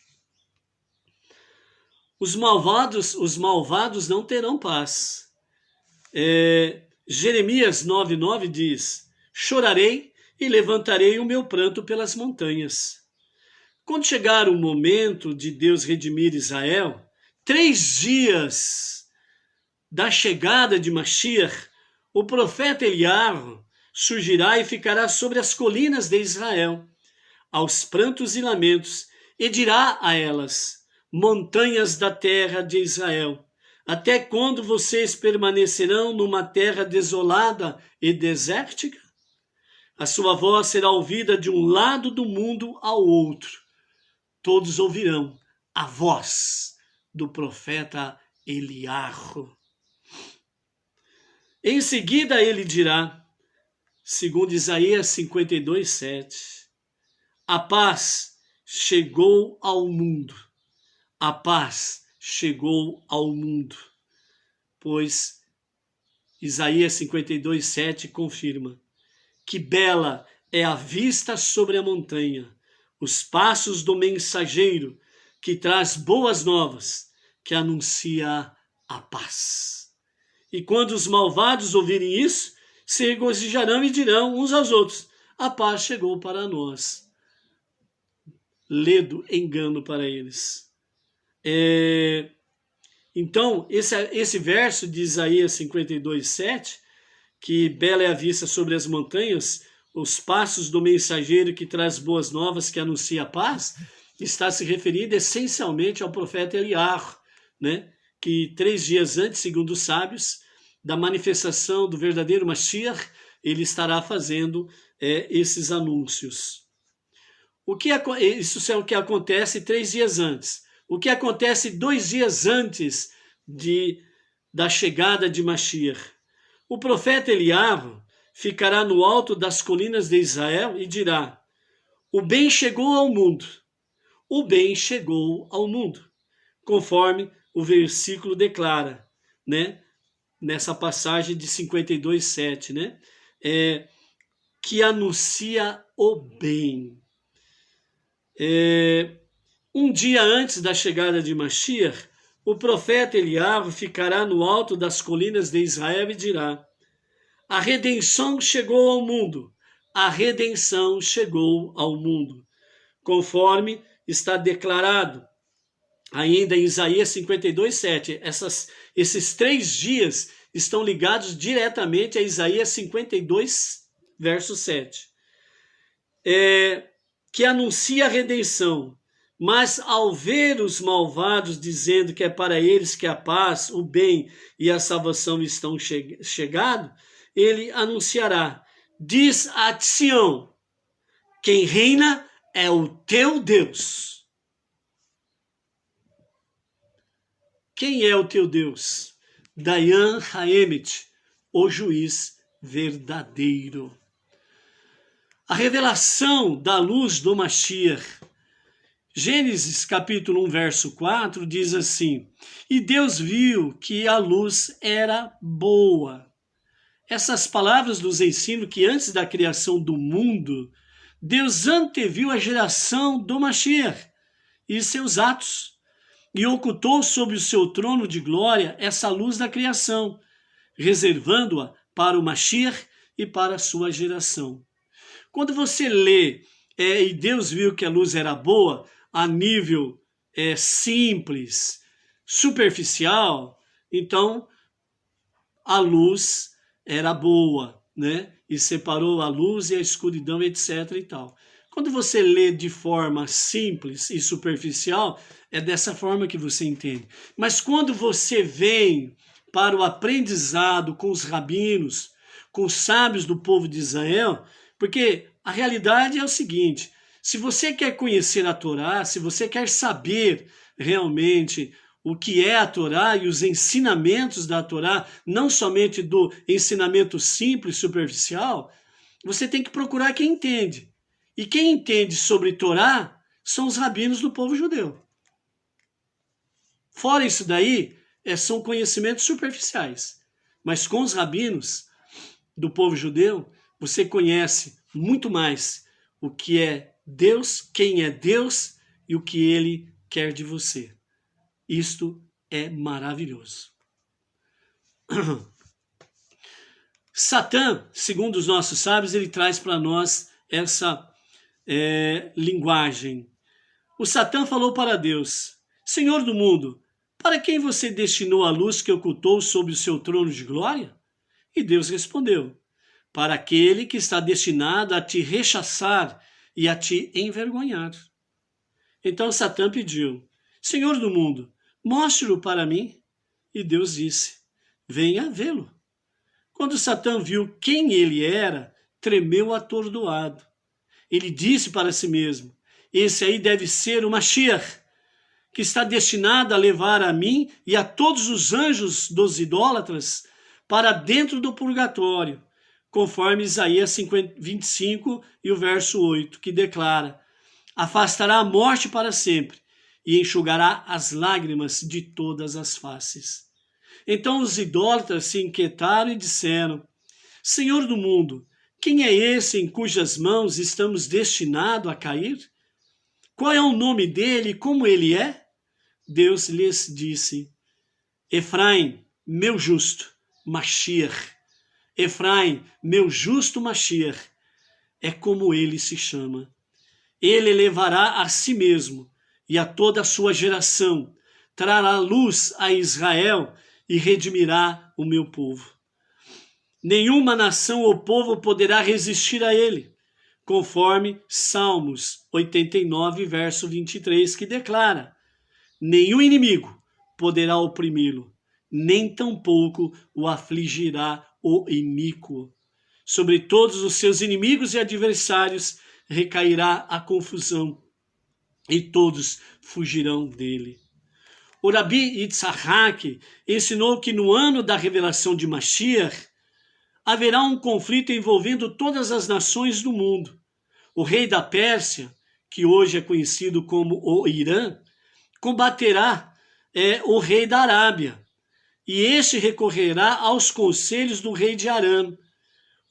Os malvados não terão paz. Jeremias 9:9 diz: chorarei e levantarei o meu pranto pelas montanhas. Quando chegar o momento de Deus redimir Israel, 3 dias da chegada de Mashiach, o profeta Eliarro surgirá e ficará sobre as colinas de Israel, aos prantos e lamentos, e dirá a elas: montanhas da terra de Israel, até quando vocês permanecerão numa terra desolada e desértica? A sua voz será ouvida de um lado do mundo ao outro. Todos ouvirão a voz do profeta Eliarro. Em seguida ele dirá, segundo Isaías 52:7, a paz chegou ao mundo. A paz chegou ao mundo. Pois Isaías 52:7 confirma: que bela é a vista sobre a montanha, os passos do mensageiro que traz boas novas, que anuncia a paz. E quando os malvados ouvirem isso, se regozijarão e dirão uns aos outros: a paz chegou para nós. Ledo engano para eles. Então, esse verso de Isaías 52:7, que bela é a vista sobre as montanhas, os passos do mensageiro que traz boas novas, que anuncia a paz, está se referindo essencialmente ao profeta Eliarro, né? Que 3 dias antes, segundo os sábios, da manifestação do verdadeiro Mashiach, ele estará fazendo esses anúncios. Isso é o que acontece 3 dias antes. O que acontece 2 dias antes da chegada de Mashiach? O profeta Eliarro ficará no alto das colinas de Israel e dirá: o bem chegou ao mundo, o bem chegou ao mundo, conforme o versículo declara, né? Nessa passagem de 52:7, né? Que anuncia o bem. Um dia antes da chegada de Mashiach, o profeta Eliarro ficará no alto das colinas de Israel e dirá: a redenção chegou ao mundo, a redenção chegou ao mundo, conforme está declarado ainda em Isaías 52:7. Esses 3 dias estão ligados diretamente a Isaías 52, verso 7. Que anuncia a redenção, mas ao ver os malvados dizendo que é para eles que a paz, o bem e a salvação estão chegado, ele anunciará: diz a Sião, quem reina é o teu Deus. Quem é o teu Deus? Dayan Haemet, o juiz verdadeiro. A revelação da luz do Mashiach. Gênesis capítulo 1, verso 4 diz assim: e Deus viu que a luz era boa. Essas palavras nos ensinam que antes da criação do mundo, Deus anteviu a geração do Mashiach e seus atos, e ocultou sobre o seu trono de glória essa luz da criação, reservando-a para o Mashiach e para a sua geração. Quando você lê, e Deus viu que a luz era boa, a nível simples, superficial, então a luz era boa, né? E separou a luz e a escuridão, etc. e tal. Quando você lê de forma simples e superficial, é dessa forma que você entende. Mas quando você vem para o aprendizado com os rabinos, com os sábios do povo de Israel, porque A realidade é o seguinte: se você quer conhecer a Torá, se você quer saber realmente o que é a Torá e os ensinamentos da Torá, não somente do ensinamento simples, superficial, você tem que procurar quem entende. E quem entende sobre Torá são os rabinos do povo judeu. Fora isso daí, são conhecimentos superficiais. Mas com os rabinos do povo judeu, você conhece muito mais o que é Deus, quem é Deus e o que ele quer de você. Isto é maravilhoso. Satã, segundo os nossos sábios, ele traz para nós essa linguagem. O Satã falou para Deus: Senhor do mundo, para quem você destinou a luz que ocultou sob o seu trono de glória? E Deus respondeu: para aquele que está destinado a te rechaçar e a te envergonhar. Então Satã pediu: Senhor do mundo, mostre-o para mim. E Deus disse: venha vê-lo. Quando Satã viu quem ele era, tremeu atordoado. Ele disse para si mesmo: esse aí deve ser o Mashiach, que está destinado a levar a mim e a todos os anjos dos idólatras para dentro do purgatório, conforme Isaías 25 e o verso 8, que declara: afastará a morte para sempre e enxugará as lágrimas de todas as faces. Então os idólatras se inquietaram e disseram: Senhor do mundo, quem é esse em cujas mãos estamos destinados a cair? Qual é o nome dele e como ele é? Deus lhes disse: Efraim, meu justo, Mashiach. Efraim, meu justo Mashiach, é como ele se chama. Ele levará a si mesmo e a toda a sua geração, trará luz a Israel e redimirá o meu povo. Nenhuma nação ou povo poderá resistir a ele, conforme Salmos 89, verso 23, que declara: nenhum inimigo poderá oprimi-lo, nem tampouco o afligirá o iníquo. Sobre todos os seus inimigos e adversários recairá a confusão, e todos fugirão dele. O Rabi Yitzhak ensinou que no ano da revelação de Mashiach haverá um conflito envolvendo todas as nações do mundo. O rei da Pérsia, que hoje é conhecido como o Irã, combaterá o rei da Arábia, e este recorrerá aos conselhos do rei de Arã.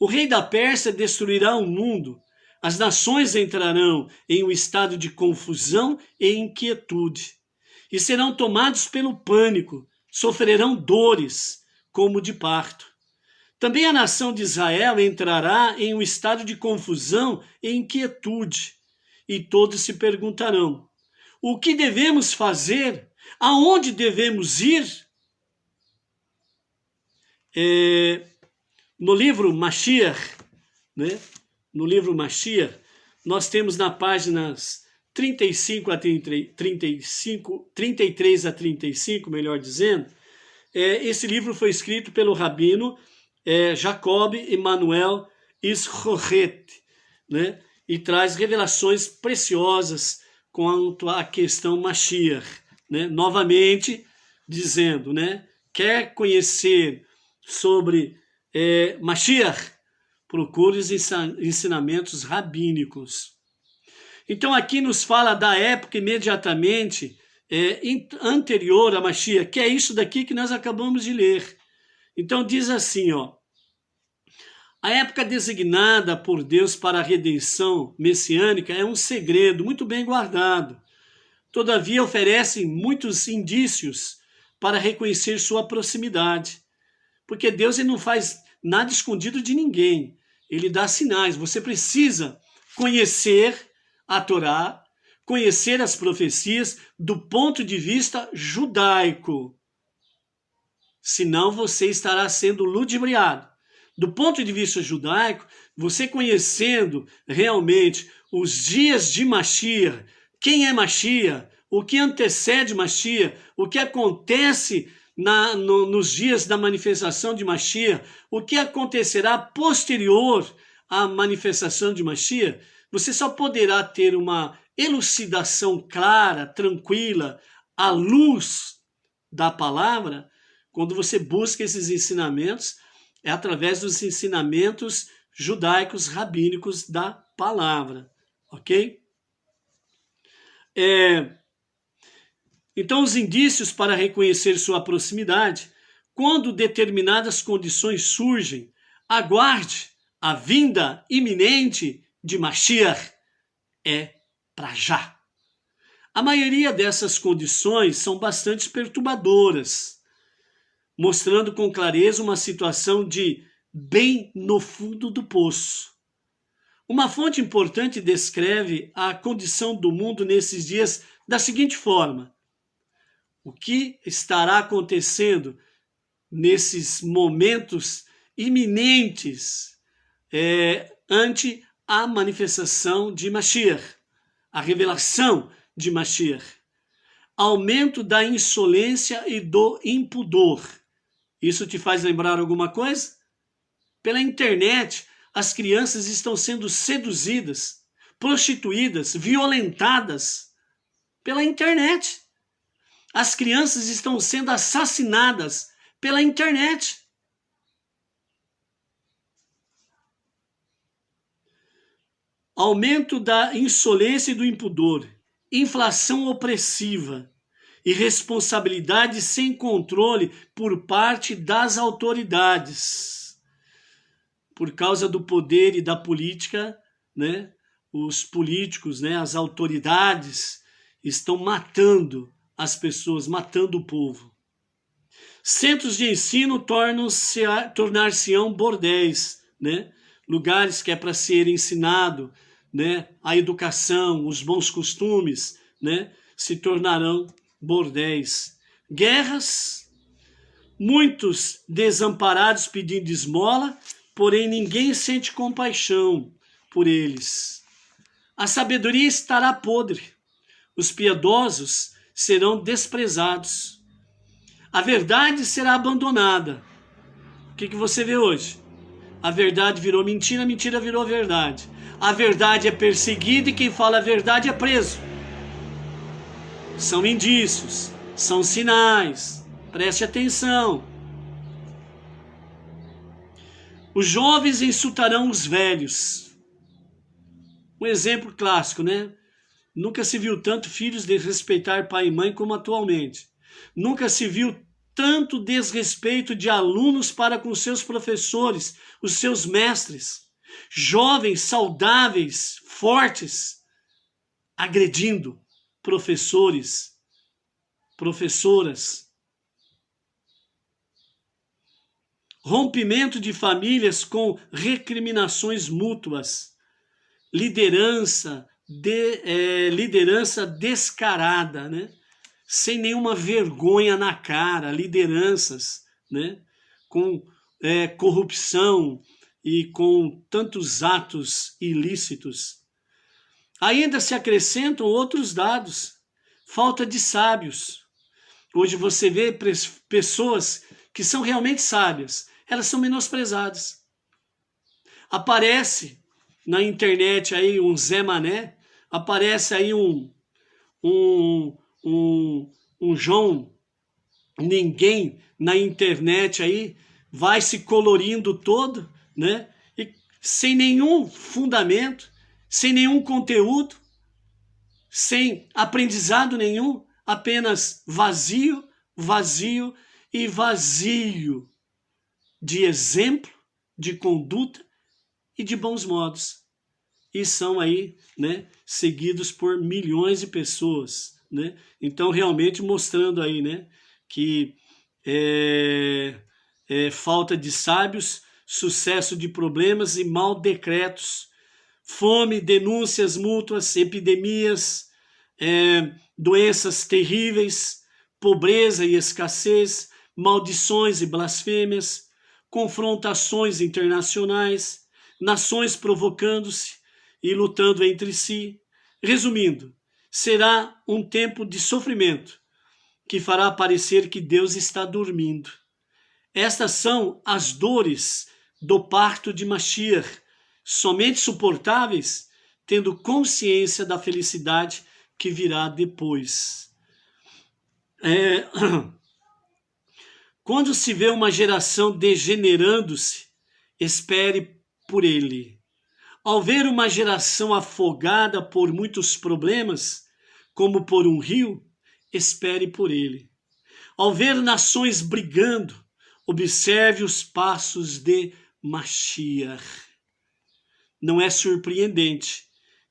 O rei da Pérsia destruirá o mundo, as nações entrarão em um estado de confusão e inquietude, e serão tomados pelo pânico, sofrerão dores como de parto. Também a nação de Israel entrará em um estado de confusão e inquietude, e todos se perguntarão: o que devemos fazer? Aonde devemos ir? No livro Mashiach, né? No livro Mashiach, nós temos na páginas 33 a 35, melhor dizendo, esse livro foi escrito pelo rabino Jacob Emanuel Isrohet, né? E traz revelações preciosas quanto à questão Mashiach, né? Novamente dizendo, né? Quer conhecer sobre Mashiach? Procure os ensinamentos rabínicos. Então aqui nos fala da época imediatamente anterior a Mashiach, que é isso daqui que nós acabamos de ler. Então diz assim, ó: a época designada por Deus para a redenção messiânica é um segredo muito bem guardado. Todavia oferecem muitos indícios para reconhecer sua proximidade. Porque Deus ele não faz nada escondido de ninguém. Ele dá sinais. Você precisa conhecer a Torá, conhecer as profecias do ponto de vista judaico. Senão você estará sendo ludibriado. Do ponto de vista judaico, você conhecendo realmente os dias de Mashiach, quem é Mashiach, o que antecede Mashiach, o que acontece nos dias da manifestação de Mashiach, o que acontecerá posterior a manifestação de Mashiach, você só poderá ter uma elucidação clara, tranquila, à luz da palavra, quando você busca esses ensinamentos, é através dos ensinamentos judaicos, rabínicos da palavra, ok? Então, os indícios para reconhecer sua proximidade, quando determinadas condições surgem, aguarde a vinda iminente de Mashiach, é para já. A maioria dessas condições são bastante perturbadoras, mostrando com clareza uma situação de bem no fundo do poço. Uma fonte importante descreve a condição do mundo nesses dias da seguinte forma: o que estará acontecendo nesses momentos iminentes ante a manifestação de Mashiach, a revelação de Mashiach? Aumento da insolência e do impudor. Isso te faz lembrar alguma coisa? Pela internet, as crianças estão sendo seduzidas, prostituídas, violentadas pela internet. As crianças estão sendo assassinadas pela internet. Aumento da insolência e do impudor, inflação opressiva, irresponsabilidade sem controle por parte das autoridades. Por causa do poder e da política, né, os políticos, né, as autoridades estão matando as pessoas, matando o povo. Centros de ensino tornar-se-ão bordéis, né, lugares que é para ser ensinado, né, a educação, os bons costumes, né, se tornarão bordéis. Guerras, muitos desamparados pedindo esmola, porém ninguém sente compaixão por eles. A sabedoria estará podre, os piedosos serão desprezados. A verdade será abandonada. O que você vê hoje? A verdade virou mentira, a mentira virou verdade. A verdade é perseguida e quem fala a verdade é preso. São indícios, são sinais. Preste atenção. Os jovens insultarão os velhos. Um exemplo clássico, né? Nunca se viu tanto filhos desrespeitar pai e mãe como atualmente. Nunca se viu tanto desrespeito de alunos para com seus professores, os seus mestres. Jovens, saudáveis, fortes, agredindo professores, professoras. Rompimento de famílias com recriminações mútuas. Liderança descarada, né? Sem nenhuma vergonha na cara, lideranças, né? Com corrupção e com tantos atos ilícitos. Ainda se acrescentam outros dados, falta de sábios. Hoje você vê pessoas que são realmente sábias, elas são menosprezadas. Aparece na internet aí um Zé Mané, aparece aí um João Ninguém na internet aí, vai se colorindo todo, né? E sem nenhum fundamento, sem nenhum conteúdo, sem aprendizado nenhum, apenas vazio, vazio e vazio de exemplo, de conduta e de bons modos. E são aí, né, seguidos por milhões de pessoas, né? Então, realmente mostrando aí, né, que falta de sábios, sucesso de problemas e mal decretos, fome, denúncias mútuas, epidemias, doenças terríveis, pobreza e escassez, maldições e blasfêmias, confrontações internacionais, nações provocando-se e lutando entre si. Resumindo, será um tempo de sofrimento que fará parecer que Deus está dormindo. Estas são as dores do parto de Mashiach, somente suportáveis, tendo consciência da felicidade que virá depois. Quando se vê uma geração degenerando-se, espere por ele. Ao ver uma geração afogada por muitos problemas, como por um rio, espere por ele. Ao ver nações brigando, observe os passos de Mashiach. Não é surpreendente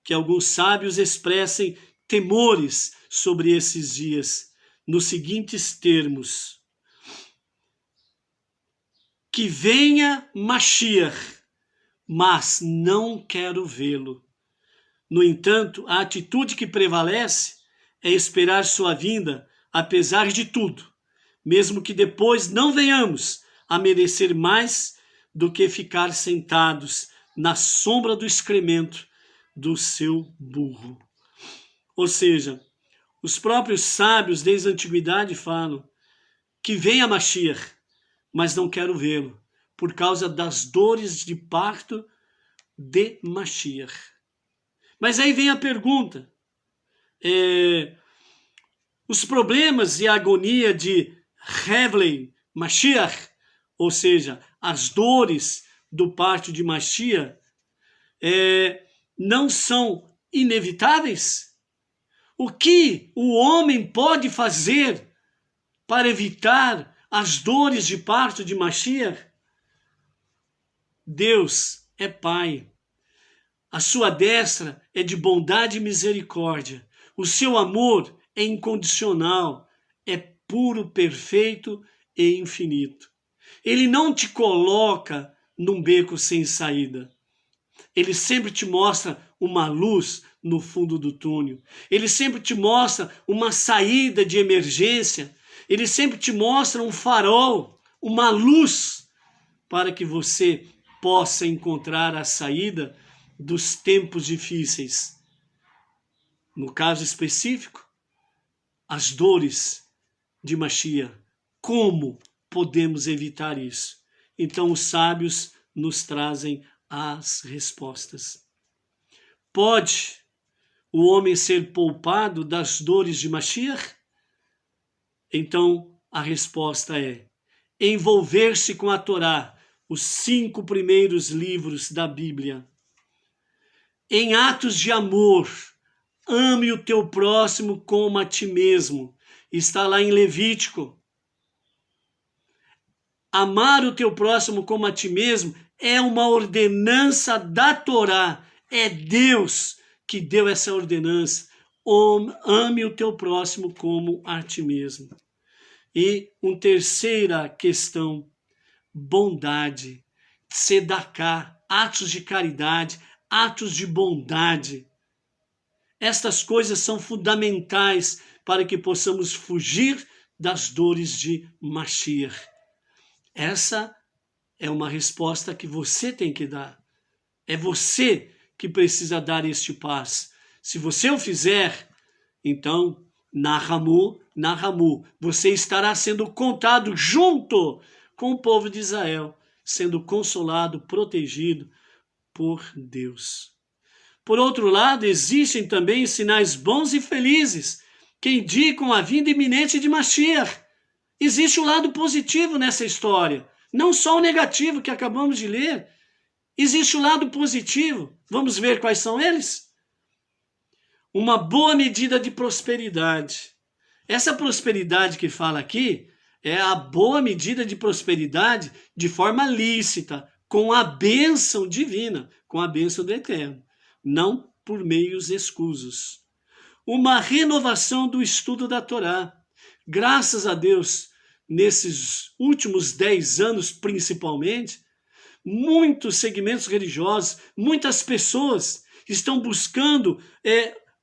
que alguns sábios expressem temores sobre esses dias, nos seguintes termos: que venha Mashiach, mas não quero vê-lo. No entanto, a atitude que prevalece é esperar sua vinda, apesar de tudo, mesmo que depois não venhamos a merecer mais do que ficar sentados na sombra do excremento do seu burro. Ou seja, os próprios sábios desde a antiguidade falam que venha Mashiach, mas não quero vê-lo, por causa das dores de parto de Mashiach. Mas aí vem a pergunta, os problemas e a agonia de Hevlei Mashiach, ou seja, as dores do parto de Mashiach, não são inevitáveis? O que o homem pode fazer para evitar as dores de parto de Mashiach? Deus é Pai. A sua destra é de bondade e misericórdia. O seu amor é incondicional, é puro, perfeito e infinito. Ele não te coloca num beco sem saída. Ele sempre te mostra uma luz no fundo do túnel. Ele sempre te mostra uma saída de emergência. Ele sempre te mostra um farol, uma luz, para que você possa encontrar a saída dos tempos difíceis. No caso específico, as dores de Mashiach. Como podemos evitar isso? Então os sábios nos trazem as respostas. Pode o homem ser poupado das dores de Mashiach? Então a resposta é envolver-se com a Torá, os 5 primeiros livros da Bíblia. Em atos de amor, ame o teu próximo como a ti mesmo. Está lá em Levítico. Amar o teu próximo como a ti mesmo é uma ordenança da Torá. É Deus que deu essa ordenança. Ame o teu próximo como a ti mesmo. E uma terceira questão, bondade, tzedakah, atos de caridade, atos de bondade. Estas coisas são fundamentais para que possamos fugir das dores de Mashiach. Essa é uma resposta que você tem que dar. É você que precisa dar este passo. Se você o fizer, então, Nahamu, você estará sendo contado junto com o povo de Israel, sendo consolado, protegido por Deus. Por outro lado, existem também sinais bons e felizes que indicam a vinda iminente de Mashiach. Existe um lado positivo nessa história, não só o negativo que acabamos de ler. Existe o lado positivo. Vamos ver quais são eles? Uma boa medida de prosperidade. Essa prosperidade que fala aqui é a boa medida de prosperidade de forma lícita, com a bênção divina, com a bênção do Eterno, não por meios escusos. Uma renovação do estudo da Torá. Graças a Deus, nesses últimos 10 anos principalmente, muitos segmentos religiosos, muitas pessoas estão buscando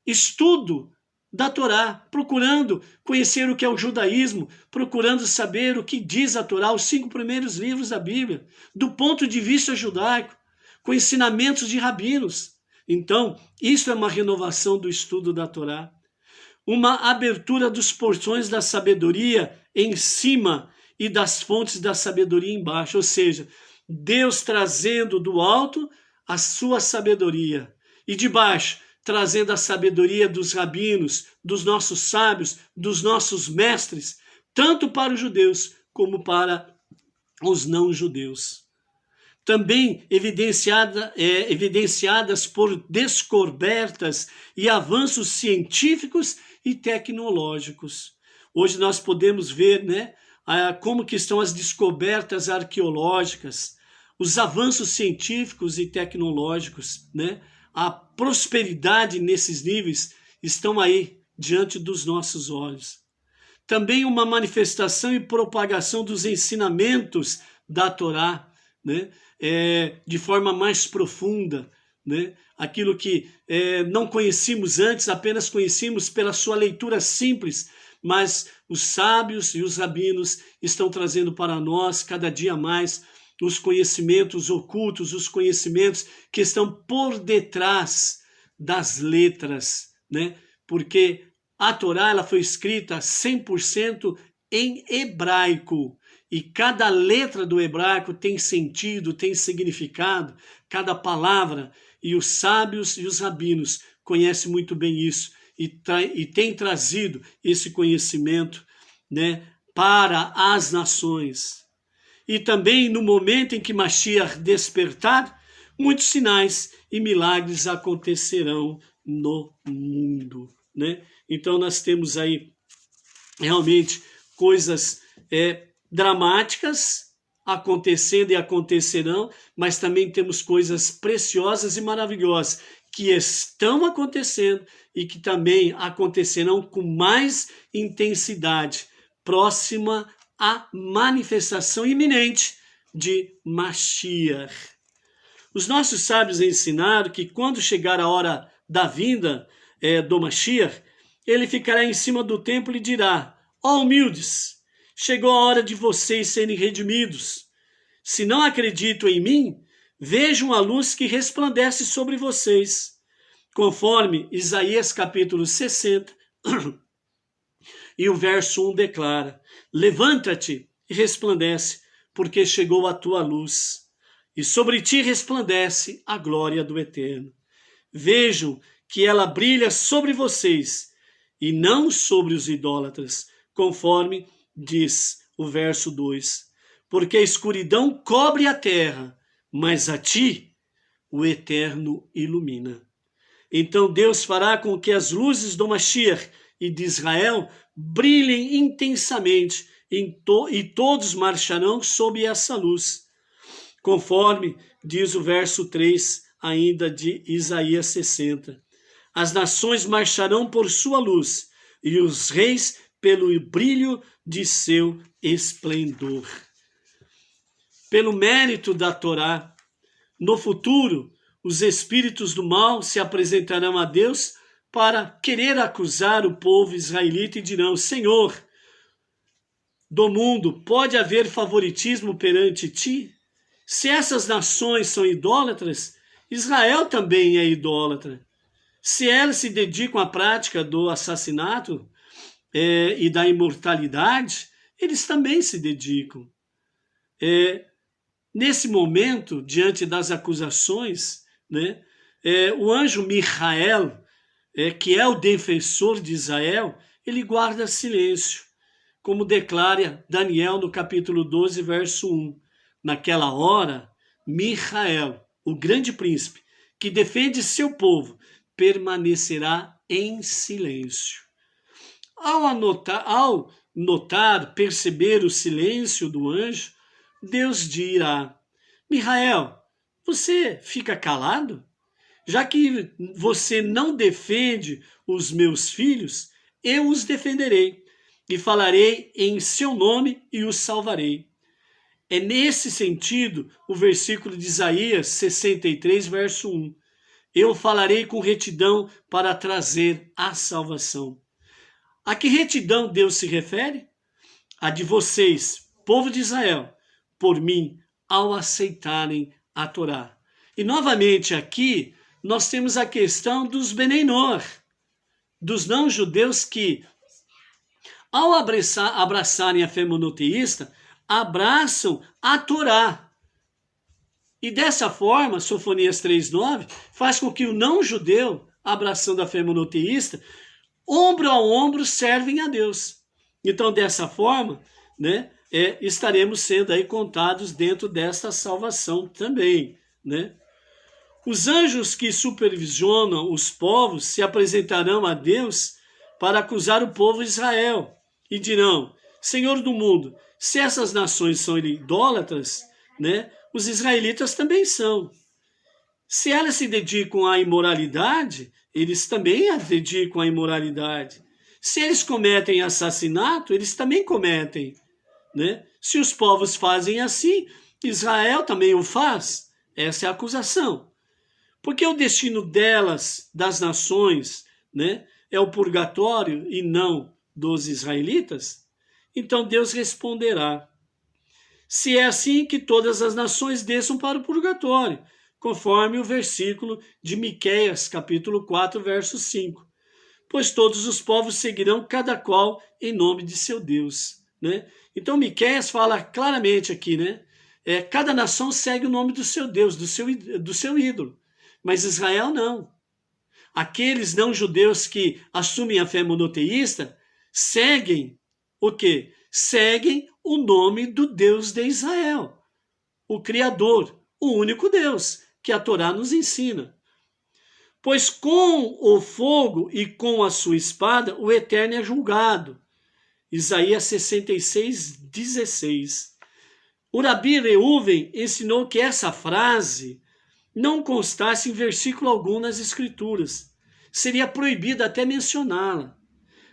estudo da Torá, procurando conhecer o que é o judaísmo, procurando saber o que diz a Torá, os 5 primeiros livros da Bíblia, do ponto de vista judaico, com ensinamentos de rabinos. Então, isso é uma renovação do estudo da Torá. Uma abertura dos portões da sabedoria em cima e das fontes da sabedoria embaixo, ou seja, Deus trazendo do alto a sua sabedoria, e de baixo, trazendo a sabedoria dos rabinos, dos nossos sábios, dos nossos mestres, tanto para os judeus como para os não-judeus. Também evidenciadas por descobertas e avanços científicos e tecnológicos. Hoje nós podemos ver, né, como que estão as descobertas arqueológicas, os avanços científicos e tecnológicos, né? A prosperidade nesses níveis estão aí diante dos nossos olhos. Também uma manifestação e propagação dos ensinamentos da Torá, né? De forma mais profunda, né? Aquilo que não conhecíamos antes, apenas conhecíamos pela sua leitura simples, mas os sábios e os rabinos estão trazendo para nós cada dia mais os conhecimentos ocultos, os conhecimentos que estão por detrás das letras, né? Porque a Torá ela foi escrita 100% em hebraico, e cada letra do hebraico tem sentido, tem significado, cada palavra, e os sábios e os rabinos conhecem muito bem isso, e têm trazido esse conhecimento, né, para as nações. E também no momento em que Mashiach despertar, muitos sinais e milagres acontecerão no mundo, né? Então nós temos aí realmente coisas dramáticas acontecendo e acontecerão, mas também temos coisas preciosas e maravilhosas que estão acontecendo e que também acontecerão com mais intensidade, próxima à manifestação iminente de Mashiach. Os nossos sábios ensinaram que quando chegar a hora da vinda do Mashiach, ele ficará em cima do templo e dirá: ó humildes, chegou a hora de vocês serem redimidos. Se não acreditam em mim, vejam a luz que resplandece sobre vocês. Conforme Isaías capítulo 60, e o verso 1 declara: levanta-te e resplandece, porque chegou a tua luz, e sobre ti resplandece a glória do Eterno. Vejam que ela brilha sobre vocês, e não sobre os idólatras, conforme diz o verso 2. Porque a escuridão cobre a terra, mas a ti o Eterno ilumina. Então Deus fará com que as luzes do Mashiach e de Israel brilhem intensamente, e todos marcharão sob essa luz, conforme diz o verso 3 ainda de Isaías 60. As nações marcharão por sua luz, e os reis pelo brilho de seu esplendor. Pelo mérito da Torá, no futuro, os espíritos do mal se apresentarão a Deus para querer acusar o povo israelita e dirão: Senhor do mundo, pode haver favoritismo perante ti? Se essas nações são idólatras, Israel também é idólatra. Se elas se dedicam à prática do assassinato e da imortalidade, eles também se dedicam. Nesse momento, diante das acusações, né, o anjo Michael, que é o defensor de Israel, ele guarda silêncio, como declara Daniel no capítulo 12, verso 1. Naquela hora, Michael, o grande príncipe, que defende seu povo, permanecerá em silêncio. Ao notar, perceber o silêncio do anjo, Deus dirá: Michael, você fica calado? Já que você não defende os meus filhos, eu os defenderei, e falarei em seu nome e os salvarei. É nesse sentido o versículo de Isaías 63, verso 1. Eu falarei com retidão para trazer a salvação. A que retidão Deus se refere? A de vocês, povo de Israel, por mim, ao aceitarem a Torá. E novamente aqui, nós temos a questão dos Benei Noach, dos não-judeus que, ao abraçarem a fé monoteísta, abraçam a Torá. E dessa forma, Sofonias 3:9 faz com que o não-judeu, abraçando a fé monoteísta, ombro a ombro servem a Deus. Então, dessa forma, né, estaremos sendo aí contados dentro desta salvação também, né? Os anjos que supervisionam os povos se apresentarão a Deus para acusar o povo de Israel e dirão: Senhor do mundo, se essas nações são idólatras, né, os israelitas também são. Se elas se dedicam à imoralidade, eles também a dedicam à imoralidade. Se eles cometem assassinato, eles também cometem, né? Se os povos fazem assim, Israel também o faz. Essa é a acusação. Porque o destino delas, das nações, né, é o purgatório e não dos israelitas, então Deus responderá: se é assim, que todas as nações desçam para o purgatório, conforme o versículo de Miqueias, capítulo 4, verso 5. Pois todos os povos seguirão cada qual em nome de seu Deus, né? Então Miqueias fala claramente aqui, né? Cada nação segue o nome do seu Deus, do seu ídolo. Mas Israel não. Aqueles não-judeus que assumem a fé monoteísta seguem o quê? Seguem o nome do Deus de Israel, o Criador, o único Deus, que a Torá nos ensina. Pois com o fogo e com a sua espada o Eterno é julgado. Isaías 66:16. O Rabi Reuven ensinou que essa frase não constasse em versículo algum nas Escrituras. Seria proibido até mencioná-la.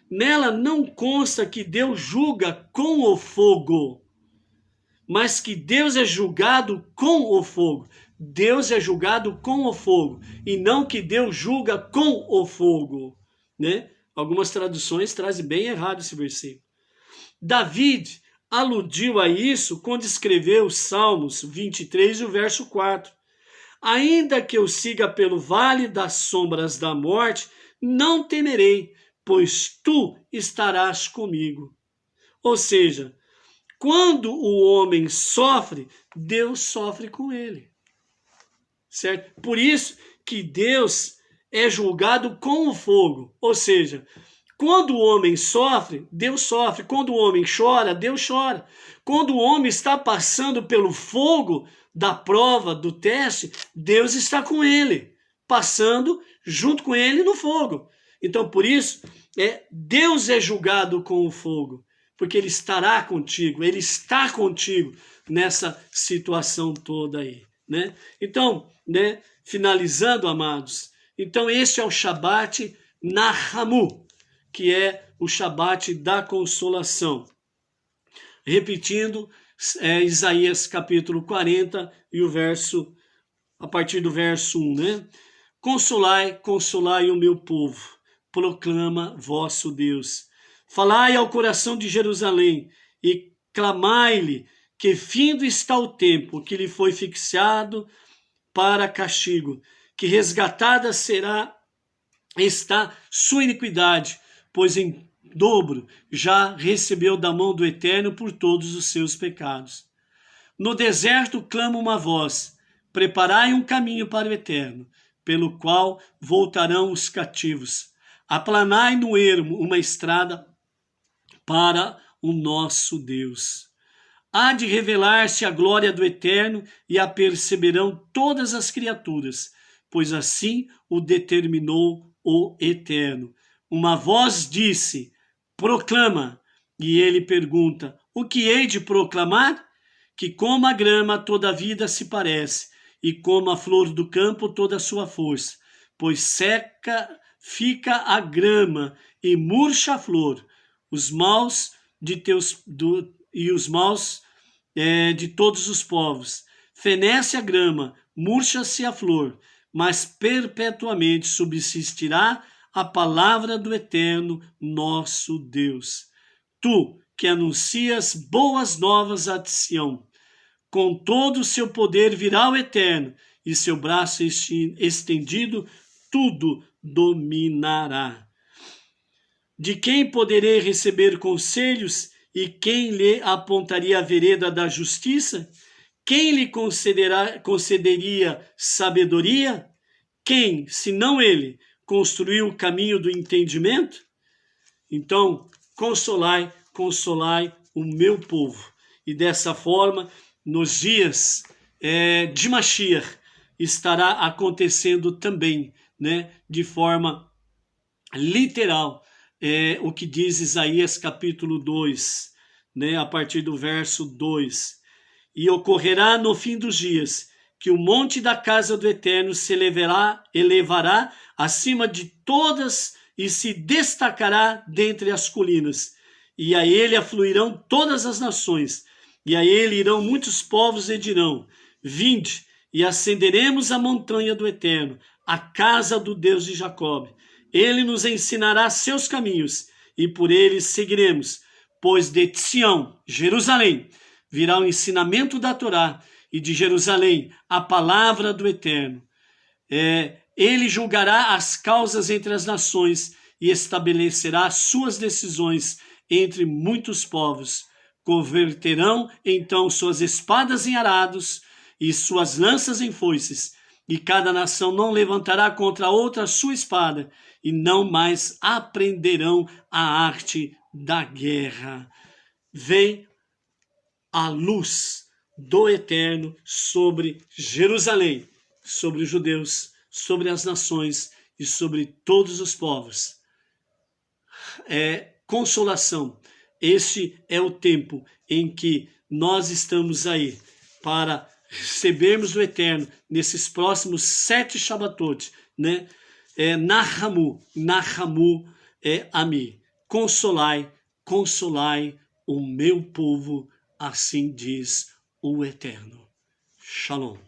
Nela não consta que Deus julga com o fogo, mas que Deus é julgado com o fogo. Deus é julgado com o fogo, e não que Deus julga com o fogo, né? Algumas traduções trazem bem errado esse versículo. David aludiu a isso quando escreveu os Salmos 23, o verso 4. Ainda que eu siga pelo vale das sombras da morte, não temerei, pois tu estarás comigo. Ou seja, quando o homem sofre, Deus sofre com ele. Certo? Por isso que Deus é julgado com o fogo. Ou seja, quando o homem sofre, Deus sofre. Quando o homem chora, Deus chora. Quando o homem está passando pelo fogo da prova, do teste, Deus está com ele, passando junto com ele no fogo. Então, por isso, Deus é julgado com o fogo, porque ele estará contigo, ele está contigo nessa situação toda aí, né? Então, né, finalizando, amados, então esse é o Shabat Nahamu, que é o Shabat da consolação. Repetindo, Isaías capítulo 40 e a partir do verso 1, né? Consolai, consolai o meu povo, proclama vosso Deus. Falai ao coração de Jerusalém e clamai-lhe que findo está o tempo que lhe foi fixado para castigo, que resgatada está sua iniquidade, pois em dobro já recebeu da mão do Eterno por todos os seus pecados. No deserto clama uma voz: preparai um caminho para o Eterno, pelo qual voltarão os cativos. Aplanai no ermo uma estrada para o nosso Deus. Há de revelar-se a glória do Eterno e a perceberão todas as criaturas, pois assim o determinou o Eterno. Uma voz disse: proclama. E ele pergunta: o que hei de proclamar? Que como a grama toda a vida se parece, e como a flor do campo toda a sua força, pois seca fica a grama e murcha a flor, os maus de todos os povos. Fenece a grama, murcha-se a flor, mas perpetuamente subsistirá a palavra do Eterno nosso Deus. Tu, que anuncias boas novas a Sião, com todo o seu poder virá o Eterno, e seu braço estendido tudo dominará. De quem poderei receber conselhos, e quem lhe apontaria a vereda da justiça? quem lhe concederia sabedoria? Quem, senão ele, construiu o caminho do entendimento? Então, consolai, consolai o meu povo. E dessa forma, nos dias de Mashiach, estará acontecendo também, né, de forma literal, o que diz Isaías capítulo 2, né, a partir do verso 2. E ocorrerá no fim dos dias, que o monte da casa do Eterno se elevará acima de todas e se destacará dentre as colinas. E a ele afluirão todas as nações, e a ele irão muitos povos e dirão: vinde, e ascenderemos a montanha do Eterno, a casa do Deus de Jacob. Ele nos ensinará seus caminhos, e por eles seguiremos, pois de Sião, Jerusalém, virá o ensinamento da Torá, e de Jerusalém a palavra do Eterno. Ele julgará as causas entre as nações e estabelecerá suas decisões entre muitos povos. Converterão então suas espadas em arados e suas lanças em foices, e cada nação não levantará contra outra a sua espada, e não mais aprenderão a arte da guerra. Vem a luz do Eterno sobre Jerusalém, sobre os judeus, sobre as nações e sobre todos os povos. Consolação. Este é o tempo em que nós estamos aí para recebermos o Eterno nesses próximos 7 Shabbatot, né? Nahamu Ami. Consolai, consolai o meu povo, assim diz o Eterno. Shalom.